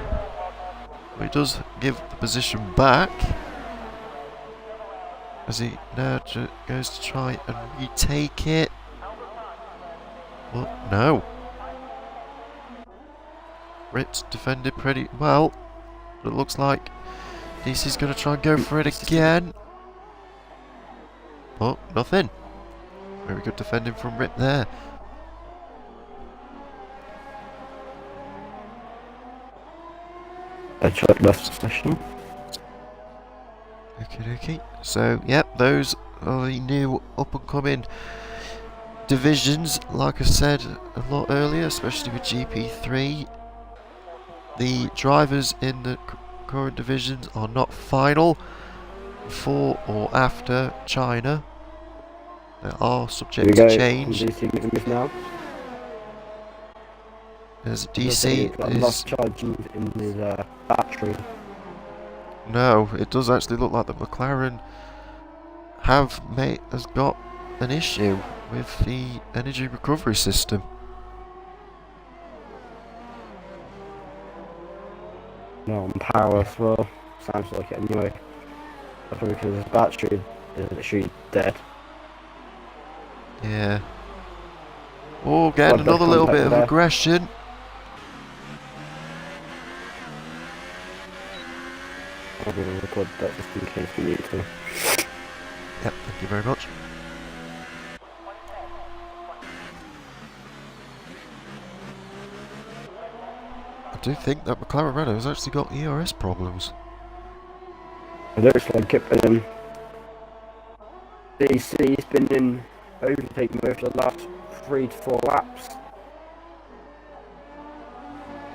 But he does give the position back as he now goes to try and retake it. Well, no. Rip's defended pretty well, but it looks like DC's going to try and go for it again. Oh, nothing. Very good defending from Rip there. I tried last session. Okay. So, yep, those are the new up-and-coming divisions. Like I said a lot earlier, especially with GP3, the drivers in the current divisions are not final before or after China. They are subject to change. Now. As DC is lost charge in his battery. No, it does actually look like the McLaren has got an issue with the energy recovery system. No, on power as well. Sounds like it anyway. Probably because his battery is literally dead. Yeah. Oh, getting another little bit of aggression. I'm going to record that just in case we need to. Yep, thank you very much. I do think that McLaren Renault has actually got ERS problems. It looks like it, but DC's been in overtaking mode for the last 3 to 4 laps.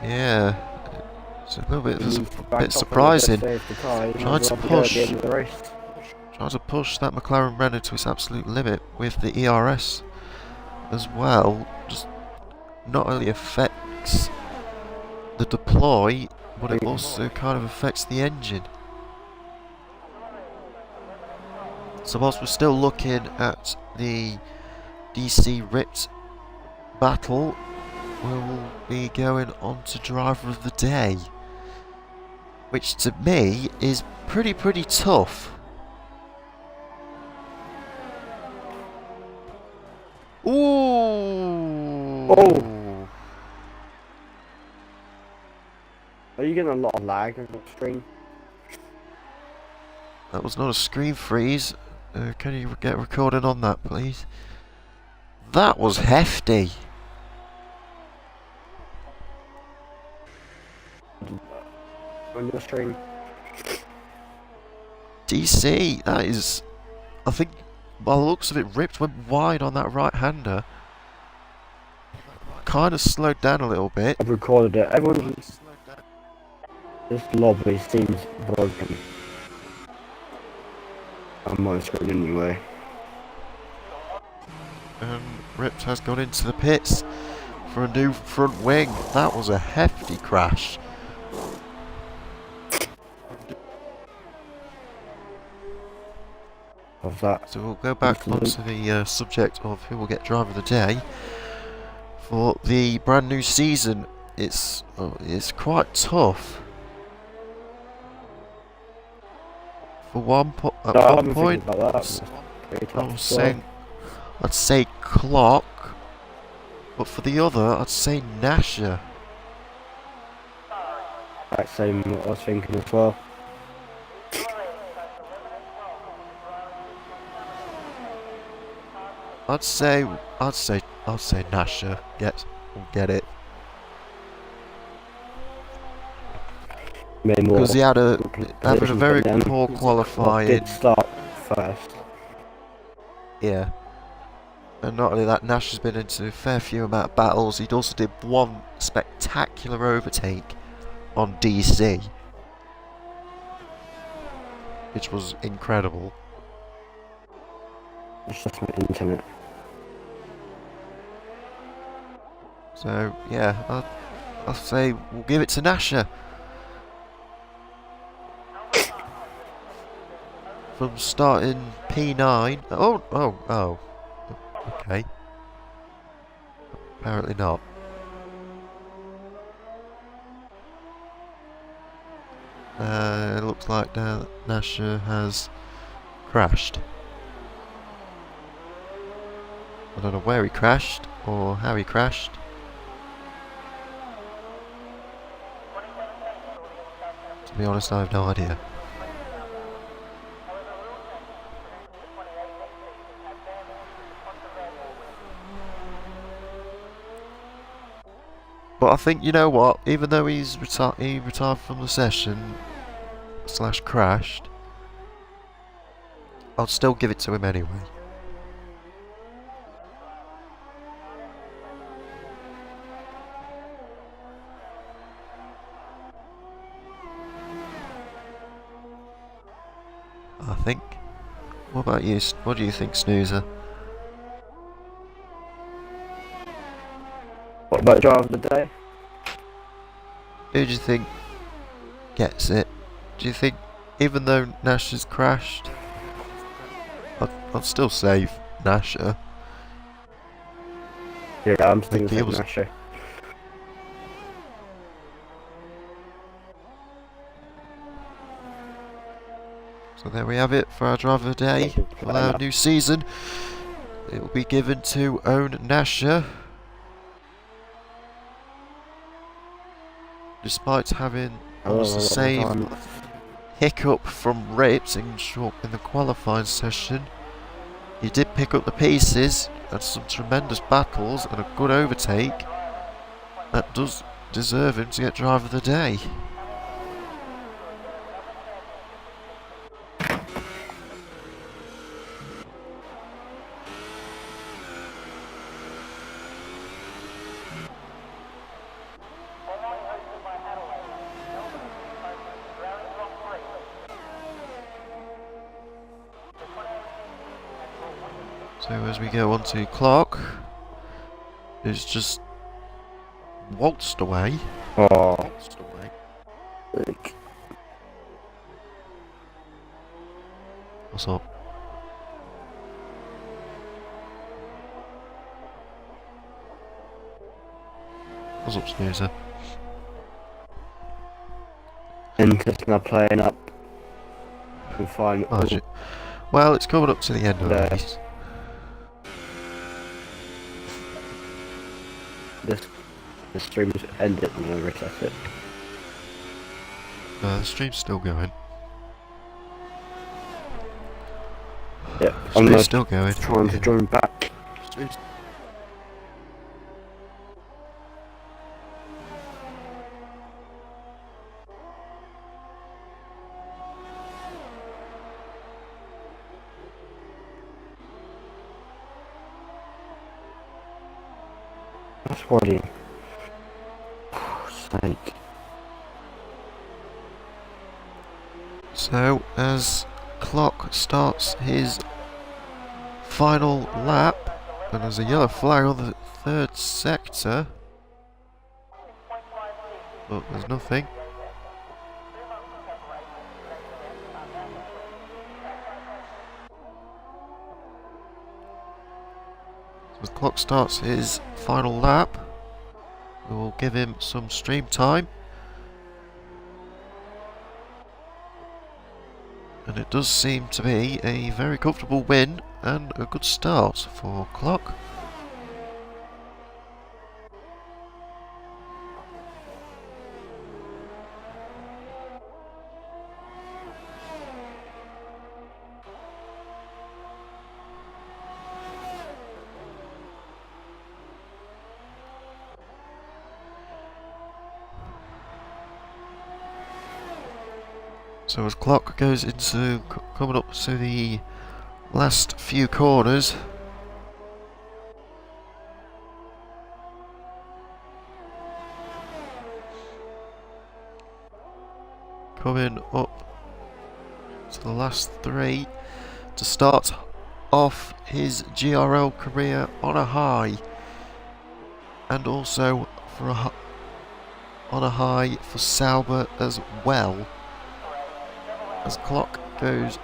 Yeah, it's a little bit surprising. Trying to push that McLaren Renault to its absolute limit with the ERS as well. Just not only affects the deploy, but it also kind of affects the engine. So whilst we're still looking at the DC Ripped battle, we'll be going on to Driver of the Day, which to me is pretty tough. Ooh! Oh! Are you getting a lot of lag on the screen? That was not a screen freeze. Can you get recording on that, please? That was hefty. On your screen. DC, that is... I think, by the looks of it, Ripped went wide on that right-hander. Kind of slowed down a little bit. I've recorded it. This lobby seems broken. On my screen anyway. And Ripped has gone into the pits for a new front wing. That was a hefty crash. Of that. So we'll go back onto the subject of who will get Driver of the Day. For the brand new season, it's quite tough. For one point, I'd say Clock, but for the other, I'd say Nasher. Right, same what I was thinking as well. I'd say Nasher. Get it. Because he had having a very poor qualifying. Did start first. Yeah. And not only that, Nash has been into a fair few amount of battles. He also did one spectacular overtake on DC, which was incredible. It's just my internet. So yeah, I'll say we'll give it to Nasher. From starting P9. Oh. Okay. Apparently not. It looks like now Nasher has crashed. I don't know where he crashed or how he crashed. To be honest, I have no idea. But I think, you know what, even though he retired from the session / crashed, I'll still give it to him anyway. I think. What about you? What do you think, Snoozer? What about driver of the day? Who do you think gets it? Do you think, even though Nash has crashed, I'd still say Nasher. Yeah, I'm think still he was- Nasher. So there we have it for our driver of the day for our new season. It will be given to Owen Nasher. Despite having almost the same hiccup from Rips in the qualifying session, he did pick up the pieces, had some tremendous battles and a good overtake. That does deserve him to get driver of the day. So as we go on to clock, it's just waltzed away. Oh, Waltzed away. like, What's up? What's up, Snoozer? interesting. I'm playing up. And fine. Oh, well, it's coming up to the end of the Yeah. race. The stream has ended and I reset it. The stream's still going. Yeah, I'm Stream's still going. trying to join back. Stream's That's worrying. Sake. So, as Clock starts his final lap, and there's a yellow flag on the third sector, but there's nothing. So as Clock starts his final lap, we will give him some stream time. And it does seem to be a very comfortable win and a good start for Clock. So as Clock goes into coming up to the last few corners, coming up to the last three to start off his GRL career on a high, and also for on a high for Sauber as well. As Clock goes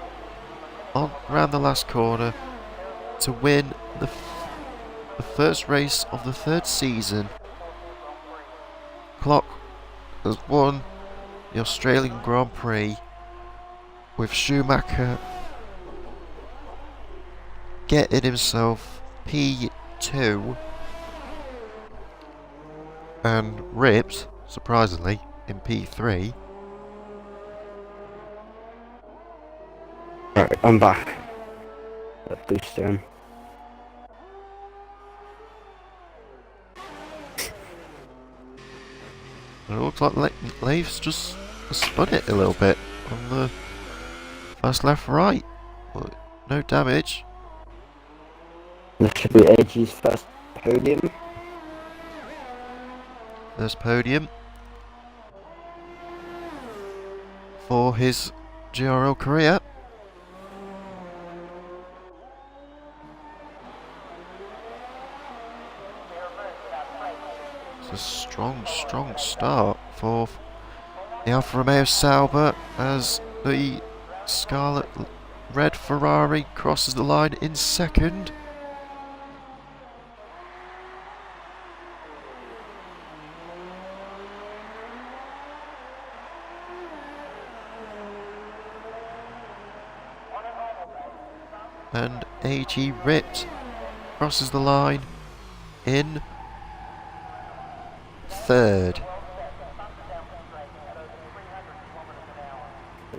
on round the last corner to win the first race of the third season. Clock has won the Australian Grand Prix with Schumacher getting himself P2 and ripped, surprisingly, in P3. Alright, I'm back. That booster in. And it looks like Leif's just spun it a little bit on the fast left right, but no damage. This should be AG's first podium. There's podium for his GRL career. It's a strong start for the Alfa Romeo Sauber as the Scarlet Red Ferrari crosses the line in second. And AG ripped crosses the line in third.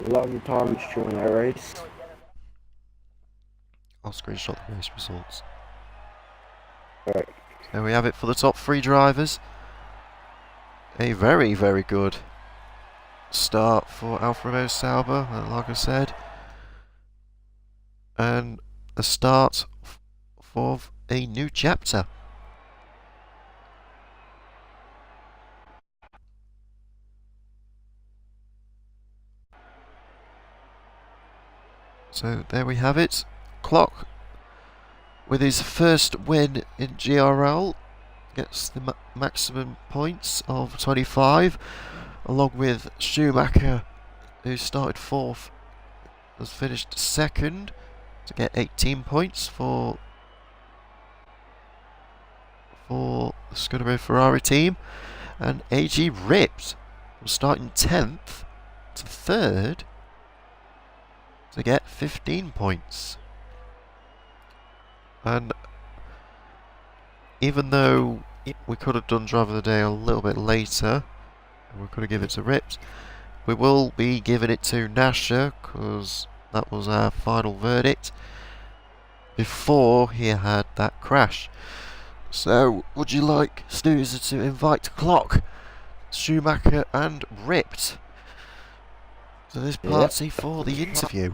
Long time during that race. I'll screenshot the race results. Right. There we have it for the top three drivers. A very good start for Alfa Romeo Sauber, like I said. And a start for a new chapter. So there we have it. Clock, with his first win in GRL, gets the maximum points of 25, along with Schumacher, who started fourth, has finished second to get 18 points for the Scuderia Ferrari team, and AG ripped from starting 10th to 3rd to get 15 points. And even though we could have done Driver of the Day a little bit later, and we could have given it to Rips, we will be giving it to Nasher because that was our final verdict before he had that crash. So, would you like Snoozer to invite Clock, Schumacher and Ripped to this party for the interview?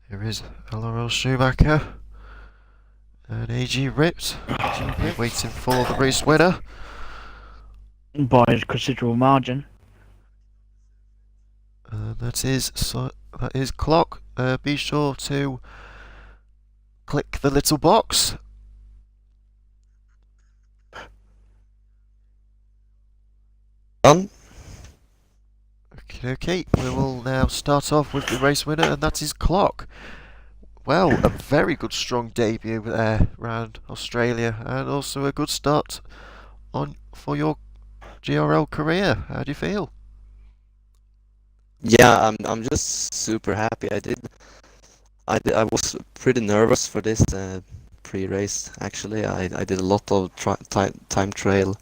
Here is LRL Schumacher and AG Ripped, waiting for the race winner. By a considerable margin. That is Clock. Be sure to click the little box. Done. Okay, we will now start off with the race winner, and that is Clock. Well, a very good strong debut there around Australia, and also a good start for your GRL career. How do you feel? Yeah, I'm just super happy. I was pretty nervous for this pre-race. Actually, I did a lot of time trial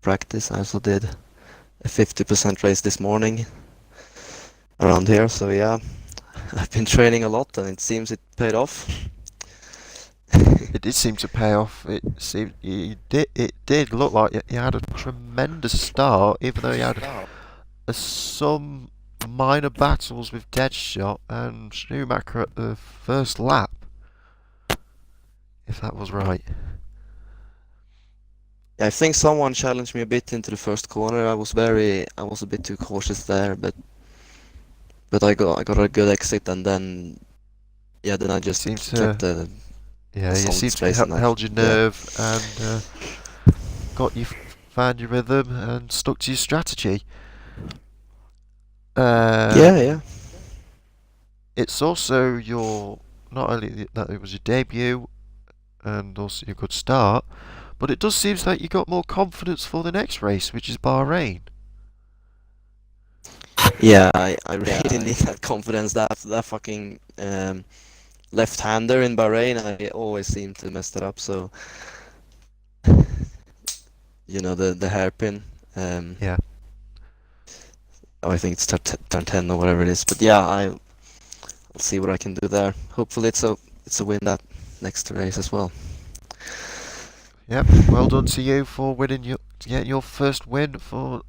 practice. I also did a 50% race this morning around here. So yeah, I've been training a lot, and it seems it paid off. It did seem to pay off. It did look like you had a tremendous start, even though you had some minor battles with Deadshot and Schumacher at the first lap, if that was right. Yeah, I think someone challenged me a bit into the first corner. I was a bit too cautious there, but I got a good exit, and then I just kept Yeah, you seem to have held your nerve and got you found your rhythm and stuck to your strategy. Yeah. It's also your, not only that it was your debut and also your good start, but it does seem like you got more confidence for the next race, which is Bahrain. Yeah, I really need that confidence. That fucking left-hander in Bahrain, I always seem to mess that up. So the hairpin. Yeah. I think it's turn 10 or whatever it is. But yeah, I'll see what I can do there. Hopefully it's a win that next race as well. Yep. Well done to you for getting your first win for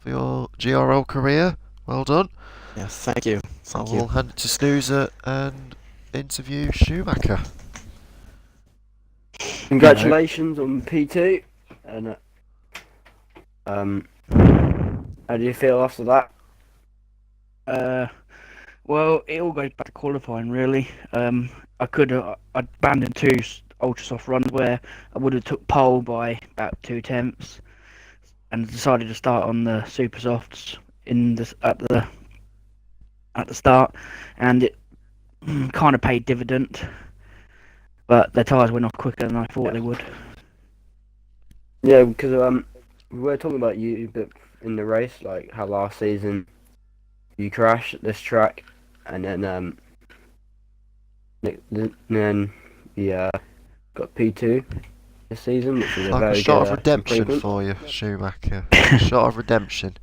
your GRL career. Well done. Yeah, thank you. I Thank will you. hand it to Snoozer and interview Schumacher. Congratulations on P2, and how do you feel after that? Well, it all goes back to qualifying, really. I'd abandoned two ultra soft runs where I would have took pole by about 2 tenths, and decided to start on the super softs at the start, and it kind of paid dividend. But the tyres went off quicker than I thought they would. Yeah, because we were talking about you, but in the race, like how last season you crashed at this track, and then you got P2 this season, which is a Like a very shot good of redemption improvement. for you, Schumacher. A shot of redemption.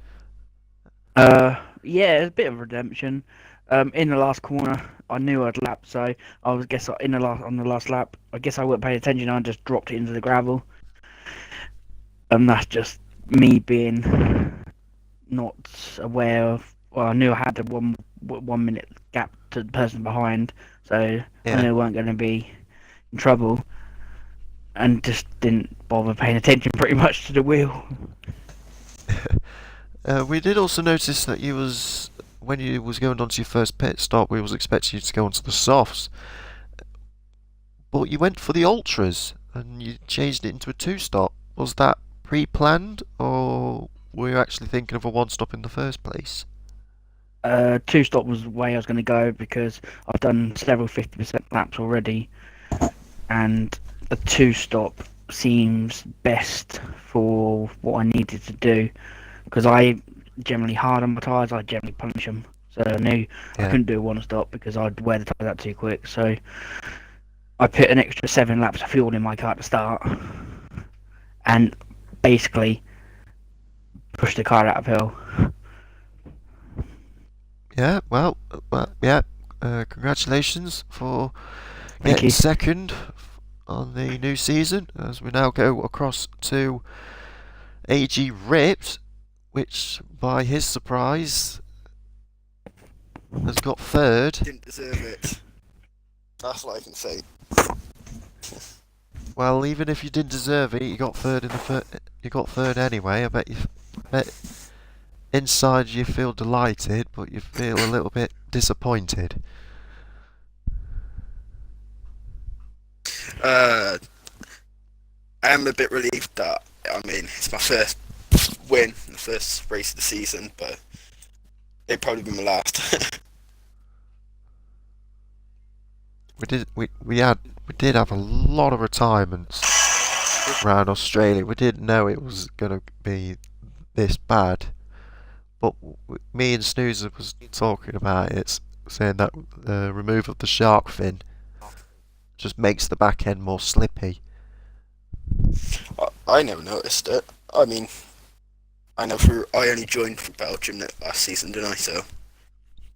Yeah, it's a bit of redemption. In the last corner, I knew I'd lap, so I was on the last lap. I guess I weren't paying attention. I just dropped it into the gravel, and that's just me being not aware of. Well, I knew I had a 1 minute gap to the person behind, so I knew I weren't going to be in trouble, and just didn't bother paying attention pretty much to the wheel. We did also notice that when you was going onto your first pit stop, we was expecting you to go onto the softs, but you went for the ultras and you changed it into a two-stop. Was that pre-planned, or were you actually thinking of a one-stop in the first place? Two stop was the way I was going to go because I've done several 50% laps already, and a two stop seems best for what I needed to do because I generally hard on my tyres, I generally punch them. So I knew I couldn't do a one stop because I'd wear the tyres out too quick. So I put an extra 7 laps of fuel in my car to start and basically pushed the car out of hill. Yeah, yeah. Congratulations for Thank getting you. second on the new season. As we now go across to AG Ripped, which, by his surprise, has got third. Didn't deserve it. That's what I can say. Well, even if you didn't deserve it, you got third you got third anyway. I bet inside you feel delighted, but you feel a little bit disappointed. I am a bit relieved that, it's my first win in the first race of the season, but it'd probably be my last. We did have a lot of retirements around Australia. We didn't know it was gonna be this bad, but me and Snoozer was talking about it, saying that the remove of the shark fin just makes the back end more slippy. I never noticed it. I only joined for Belgium last season, didn't I? So I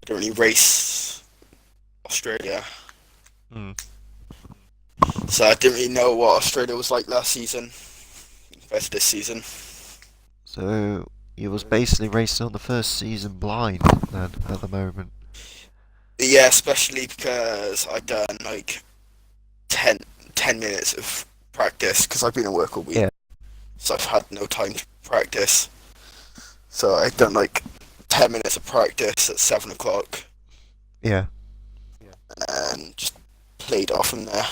didn't really race Australia. So I didn't really know what Australia was like last season compared to this season. So you was basically racing on the first season blind then at the moment. Yeah, especially because I'd done like 10 minutes of practice because I've been at work all week. Yeah. So I've had no time to practice. So I'd done like 10 minutes of practice at 7 o'clock. Yeah. And just played off from there.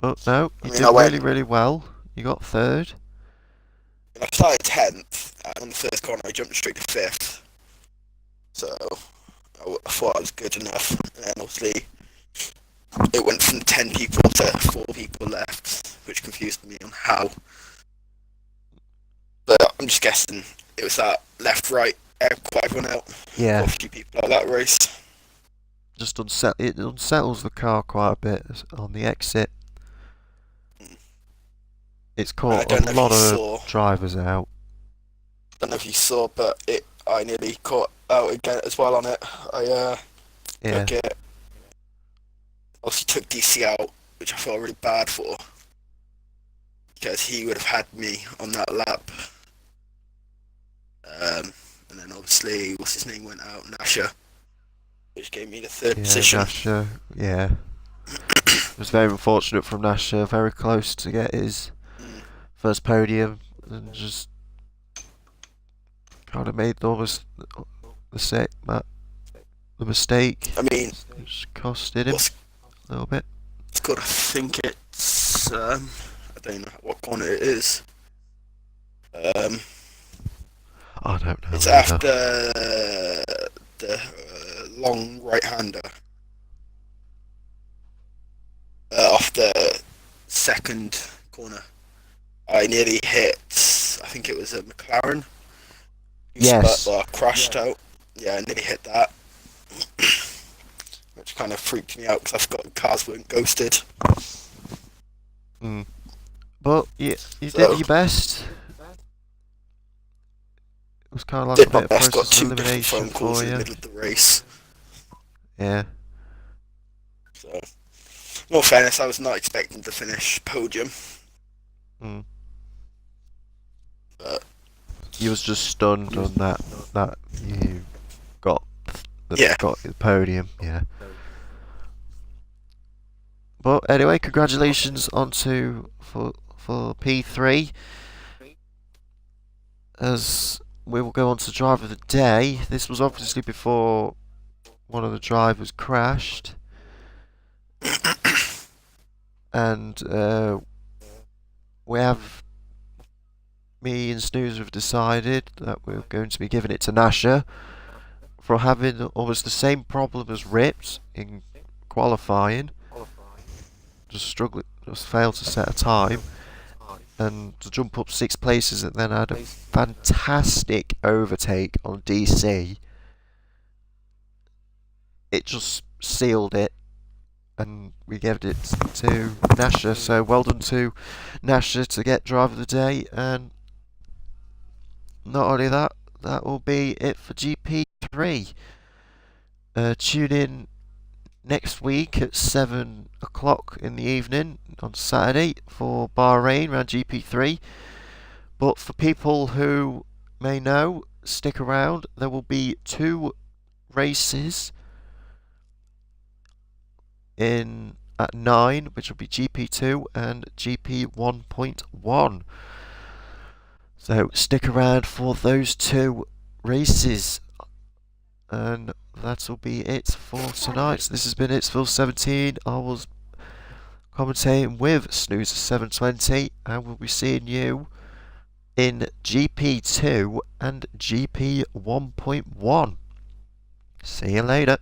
But no, I you mean, did I went. really, really well. You got third. I started 10th, and on the first corner I jumped straight to 5th. So I thought I was good enough. And then obviously it went from 10 people to 4 people left, which confused me on how. But I'm just guessing it was that left-right quite everyone out. Yeah. Got a few people out of that race. Just it unsettles the car quite a bit on the exit. It's I caught don't a know if lot you of saw. drivers out. Don't know if you saw, but I nearly caught out again as well on it. I Yeah. took it. Obviously took DC out, which I felt really bad for, because he would have had me on that lap. And then obviously, what's his name went out, Nasha, which gave me the third Yeah, position. Nasha. Yeah. It was very unfortunate from Nasha. Very close to get his first podium, and just kind of made the mistake, I mean, which costed him what's a little bit. it's called? I think it's I don't know what corner it is. I don't know. It's either. after the long right-hander. Off the second corner. I nearly hit, I think it was a McLaren. Yes. Crashed out. Yeah, I nearly hit that. Which kind of freaked me out because I forgot the cars weren't ghosted. But you So- did your best. It was kind of like Did a my bit of best, got process 2 of different elimination phone calls for in the you. middle of the race. Yeah. So, in all fairness, I was not expecting to finish podium. Mm. But You was just stunned on that you got Yeah. got the podium. Yeah. But anyway, congratulations for P3. As we will go on to driver of the day. This was obviously before one of the drivers crashed, and we have me and Snoozer have decided that we're going to be giving it to Nasha for having almost the same problem as Ripped in qualifying. Just failed to set a time, and to jump up 6 places, and then had a fantastic overtake on DC. It just sealed it, and we gave it to Nasha. So well done to Nasha to get driver of the day, and not only that, that will be it for GP3. Tune in next week at 7 o'clock in the evening on Saturday for Bahrain around GP3. But for people who may know, stick around. There will be 2 races at 9, which will be GP2 and GP 1.1. So stick around for those 2 races. And that'll be it for tonight. So this has been Itsville 17. I was commentating with Snoozer 720, and we'll be seeing you in GP2 and GP 1.1. See you later.